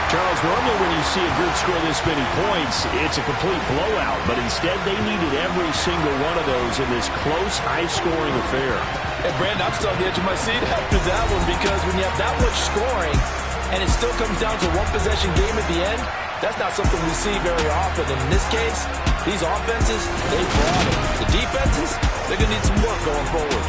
Charles, normally when you see a group score this many points, it's a complete blowout. But instead, they needed every single one of those in this close, high-scoring affair. And, Brandon, I'm still on the edge of my seat after that one because when you have that much scoring and it still comes down to one-possession game at the end, that's not something we see very often. And in this case, these offenses, they brought it. The defenses, they're going to need some work going forward.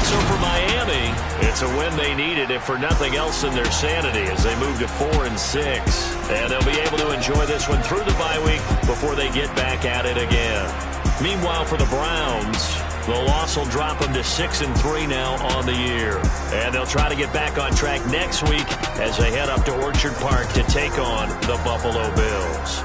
So for Miami, it's a win they needed, if for nothing else than their sanity, as they move to 4 and 6. And they'll be able to enjoy this one through the bye week before they get back at it again. Meanwhile, for the Browns, the loss will drop them to 6 and 3 now on the year. And they'll try to get back on track next week as they head up to Orchard Park to take on the Buffalo Bills.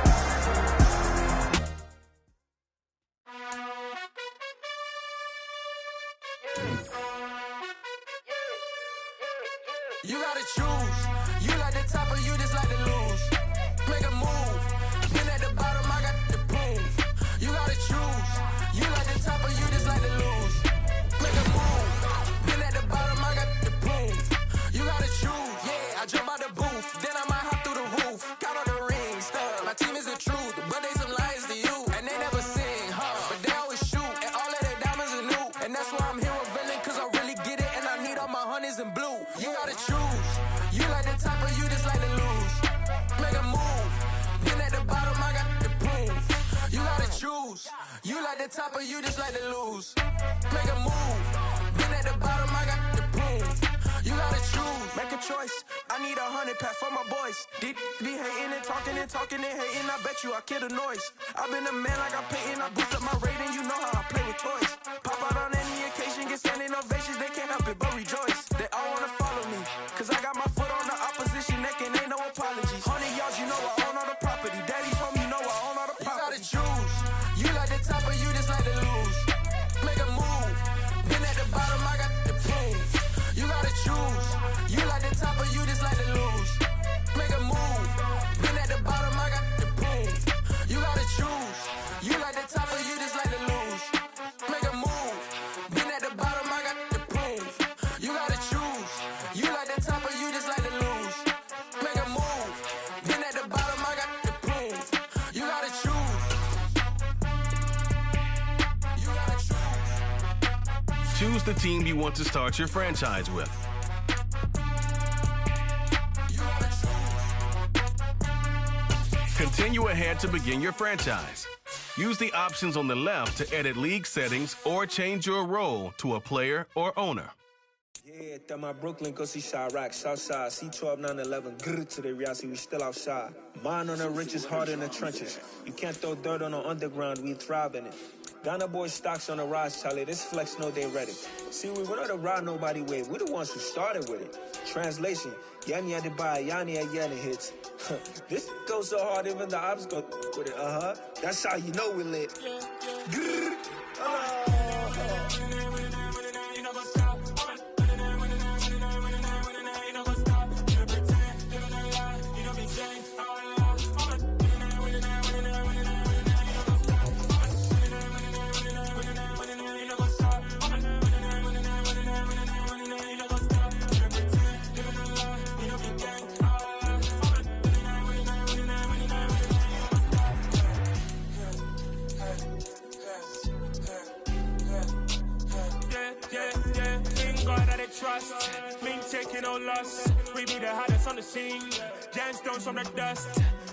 You gotta choose. You like the top or you just like to lose. Make a move. Been at the bottom, I got the boom. You gotta choose. You like the top or you just like to lose. Make a move. Been at the bottom, I got the boom. You gotta choose. Yeah, I jump out the booth. Then I might hop through the roof. Count all the rings. My team is the truth, but they some lies to you. And they never sing, but they always shoot. And all of their diamonds are new. And that's why I'm here with villain, cause I really get it. And I need all my honeys in blue. You gotta choose. You like the top or you just like to lose. Make a move. Been at the bottom, I got the boom. You gotta choose. You like the top or you just like to lose. Make a move. Been at the bottom, I got the boom. You gotta choose. Make a choice. I need 100 pack for my boys. Be hating and talking and hating. I bet you I kill the noise. I've been a man like I'm painting. I boost up my rating. You know how I play with toys. Pop out on any occasion, get standing ovations. They can't help it but rejoice. They all wanna follow me, cause I got my foot on the opposition neck and ain't no apologies. 100 yards, you know I own all the property. Daddy's home, you know I own all the property. You gotta choose. You like the top or you just like to lose. Make a move. Been at the bottom, I got the boom. You gotta choose. You like the top or you just like to lose. Make a move. Been at the bottom, I got the boom. You gotta choose. You like the top or you just like to lose. Make a move. Been at the bottom, I got the boom. You gotta choose. You like the top or you just like to lose. Make a move. Been at the bottom, I got the boom. You gotta choose. You gotta choose. Choose the team you want to start your franchise with. Continue ahead to begin your franchise. Use the options on the left to edit league settings or change your role to a player or owner. Yeah, that my Brooklyn, go see Chirac, Southside, C12, 911, grrr to the reality, we still outside. Mine on the riches, hard in the trenches. You can't throw dirt on the underground, we thrive in it. Ghana boys stocks on the rise, Charlie, this flex know they ready. See, we not to ride nobody way, we the ones who started with it. Translation, Yanni had to buy, Yanni had Yanni hits. This goes so hard, even the ops go with it, That's how you know we lit. Grrr. Trust, me taking no loss. We be the hottest on the scene. Gemstones from the dust.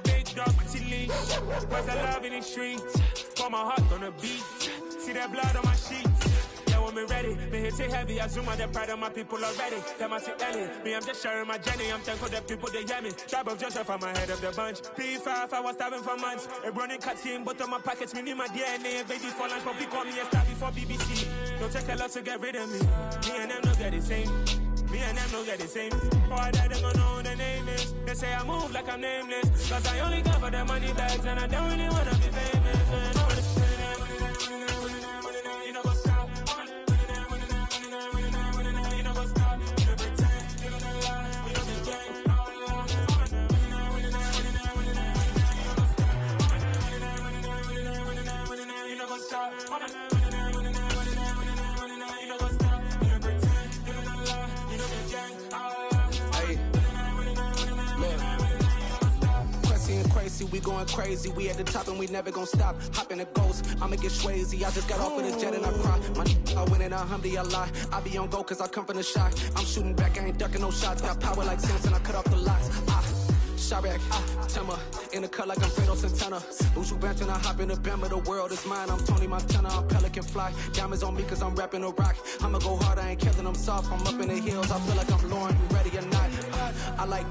Big dog with your leash. Where's the love in the streets? Pour my heart on the beat. See that blood on my sheets. Yeah, when we ready, me hit it heavy. I zoom out the pride of my people already. Them I see Ellie. Me, I'm just sharing my journey. I'm thankful that people they hear me. Tribe of Joseph, I'm ahead of the bunch. P5, I was starving for months. A running cutscene, but on my pockets, me need my DNA. Baby for lunch, but we call me a star before BBC. Don't take a lot to get rid of me. Me and them don't get the same. Me and them don't get the same. Boy, that they don't know who the name is. They say I move like I'm nameless. Cause I only got for the money bags and I don't really wanna be famous. You know what's up? You know what's up? You pretend, you don't lie, you don't be gang. You know what's up? We going crazy, we at the top and we never gonna stop. Hop in a ghost, I'ma get swayzy. I just got off of the jet and I cry. My I win in a Humvee, I lie. I be on go cause I come from the shot. I'm shooting back, I ain't ducking no shots. Got power like Samson, I cut off the locks. Chirac, Timmer, in the cut like I'm Fredo Santana. Buju Banton, I hop in the Bama, the world is mine. I'm Tony Montana, I'm Pelican Fly. Diamonds on me cause I'm rapping a rock. I'ma go hard, I ain't killing them soft. I'm up in the hills, I feel like I'm Lauren, you ready or not? I like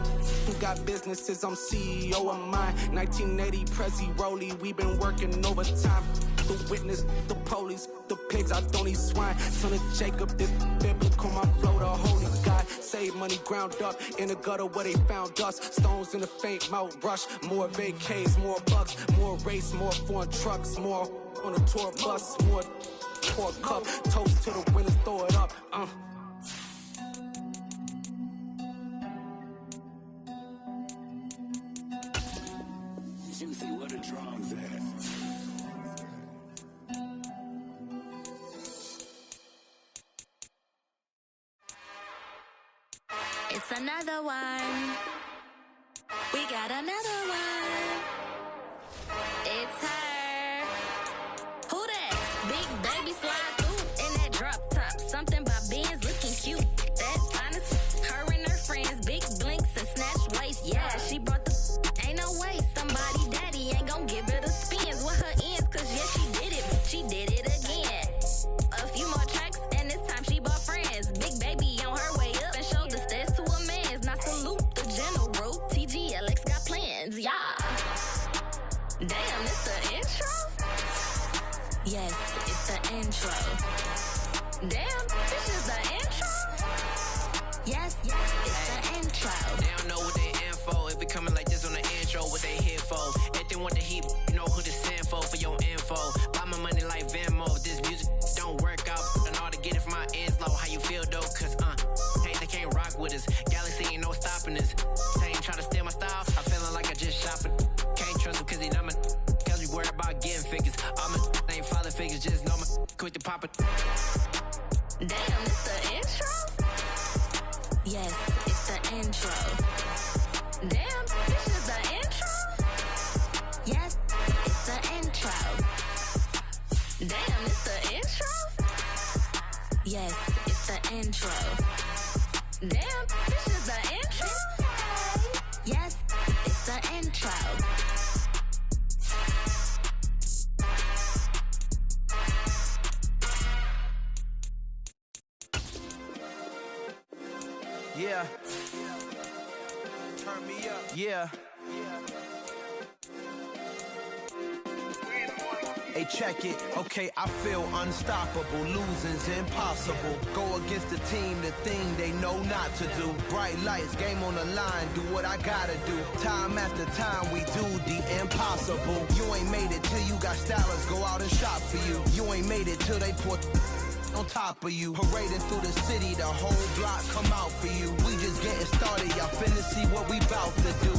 who got businesses, I'm CEO of mine. 1980, Prezi Rolly, we been working overtime. The witness, the police, the pigs, I don't eat swine. Son of Jacob, this biblical, my flow, the holy God. Save money ground up in the gutter where they found us. Stones in the faint mouth rush. More vacays, more bucks, more race, more foreign trucks, more on a tour bus, more pour cup. Toast to the winners, throw it up. Juicy, where the drums at? It's another one. We got another one. It's her. Who that? Big baby slide through in that drop top. Something by Benz looking cute. That's honest. Her and her friends, big blinks and snatch waist. Yeah, she brought the. Ain't no way somebody daddy ain't gon' give her the spins with her ends. Cause yeah, she did it. She did it again. A few more tracks and this time she bought friends. Big baby on her way up and showed the stairs to a man's. Now salute the general. TGLX got plans, yeah. Damn, it's the intro? Yes, it's the intro. Damn, this is the intro? Yes, it's the intro. They don't know what they in for. If we coming like this on the intro, what they here for? If they want the heat, you know who to send for your info. Buy my money like Venmo. If this music don't work out, I know how to get it from my ends low. How you feel though? Cause hey, they can't rock with us. Galaxy ain't no stopping us. They ain't trying to steal my style. I'm feeling like I just shop it. Can't trust them cause they dumb. Cause we worry about getting figures. All my ain't father figures, just know my quick to pop it. Damn, it's the intro? Yes, it's the intro. Damn, this is the intro? Yes, it's the intro. Damn, it's the intro? Yes, it's the intro. Damn, this is the intro? Yes, it's the intro. Yeah. Turn me up. Yeah. Hey, check it. Okay, I feel unstoppable. Losing's impossible. Go against the team, the thing they know not to do. Bright lights, game on the line. Do what I gotta do. Time after time, we do the impossible. You ain't made it till you got stylers go out and shop for you. You ain't made it till they put on top of you. Parading through the city, the whole block come out for you. We just getting started, y'all finna see what we bout to do.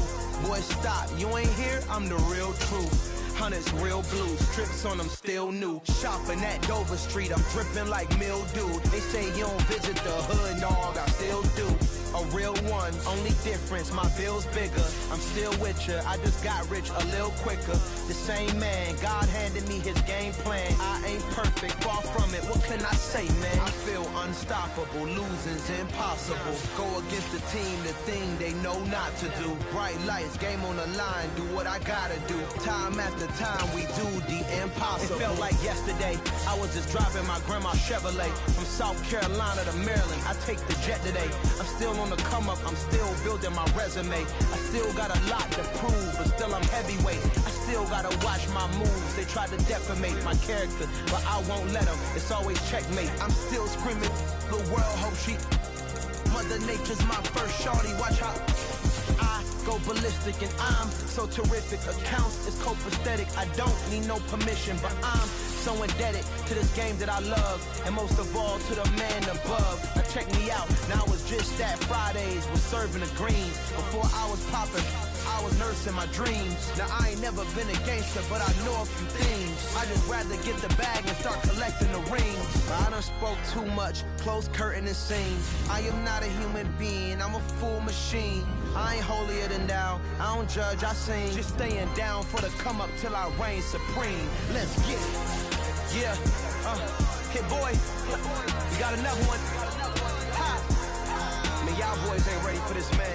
Boy, stop, you ain't here, I'm the real truth. Hunters, real blue, strips on them still new. Shopping at Dover Street, I'm dripping like mildew. They say you don't visit the hood, dog, I still do. A real one, only difference, my bill's bigger. I'm still with ya, I just got rich a little quicker. The same man, God handed me his game plan. I ain't perfect, far from it, what can I say, man? I feel unstoppable, losing's impossible. Go against the team, the thing they know not to do. Bright lights, game on the line, do what I gotta do. Time after time, we do the impossible. It felt like yesterday, I was just driving my grandma's Chevrolet. From South Carolina to Maryland, I take the jet today. I'm still on the come up, I'm still building my resume. I still got a lot to prove, but still I'm heavyweight. I still gotta watch my moves. They try to defamate my character, but I won't let them. It's always checkmate. I'm still screaming, the world hope she. Mother Nature's my first shorty, watch how I go ballistic and I'm so terrific. Accounts is copacetic, I don't need no permission, but I'm so indebted to this game that I love, and most of all to the man above. Now check me out, now it's just that Fridays was serving the greens. Before I was popping, I was nursing my dreams. Now I ain't never been a gangster, but I know a few things. I just rather get the bag and start collecting the rings. But I done spoke too much, close curtain and scene. I am not a human being, I'm a full machine. I ain't holier than thou, I don't judge, I sing. Just staying down for the come up till I reign supreme. Let's get it. Yeah, hit boy, you got another one. Ha. Man, y'all boys ain't ready for this, man.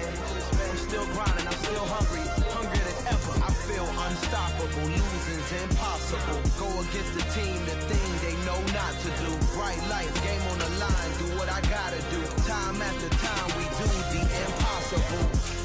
I'm still grinding, I'm still hungry, hungrier than ever. I feel unstoppable, losing's impossible. Go against the team, the thing they know not to do. Bright lights, game on the line, do what I gotta do. Time after time, we do the impossible.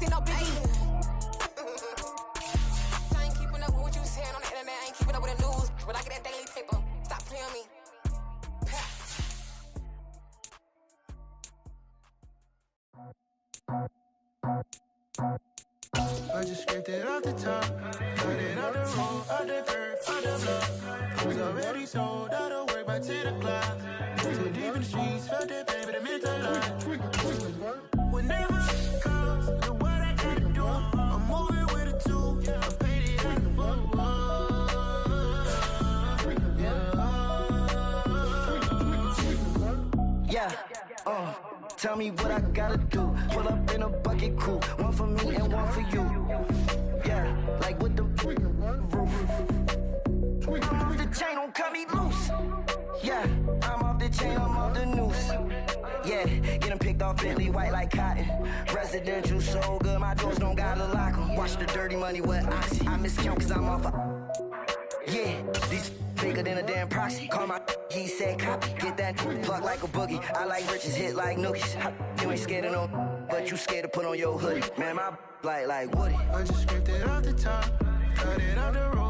see no biggie. I ain't keeping up with what you saying on the internet. I ain't keeping up with the news. But I get that daily paper. Stop playing on me. I just scraped it off the top, got it out the road, out the dirt, out the block. Was already sold, out of work by 10 o'clock. Too deep in the streets, felt that pain, but it meant a lot. Whenever it comes to what I gotta do, I'm moving with a two. I'm painted like a fool. Yeah, tell me what I gotta do. Pull up in a bucket crew, one for me and one for you. Yeah, like with the roof. I'm off the chain, don't cut me loose. Yeah, I'm off the chain, I'm off the noose. Yeah, getting picked off Bentley white like cotton. Residential so good, my doors don't gotta lock 'em. Watch the dirty money with oxy. I miscount cause I'm off yeah, these bigger than a damn proxy. Call my he said copy. Get that plug like a boogie. I like riches, hit like nookies. You ain't scared of no, but you scared to put on your hoodie. Man, my like Woody. I just scraped it off the top, got it out the road.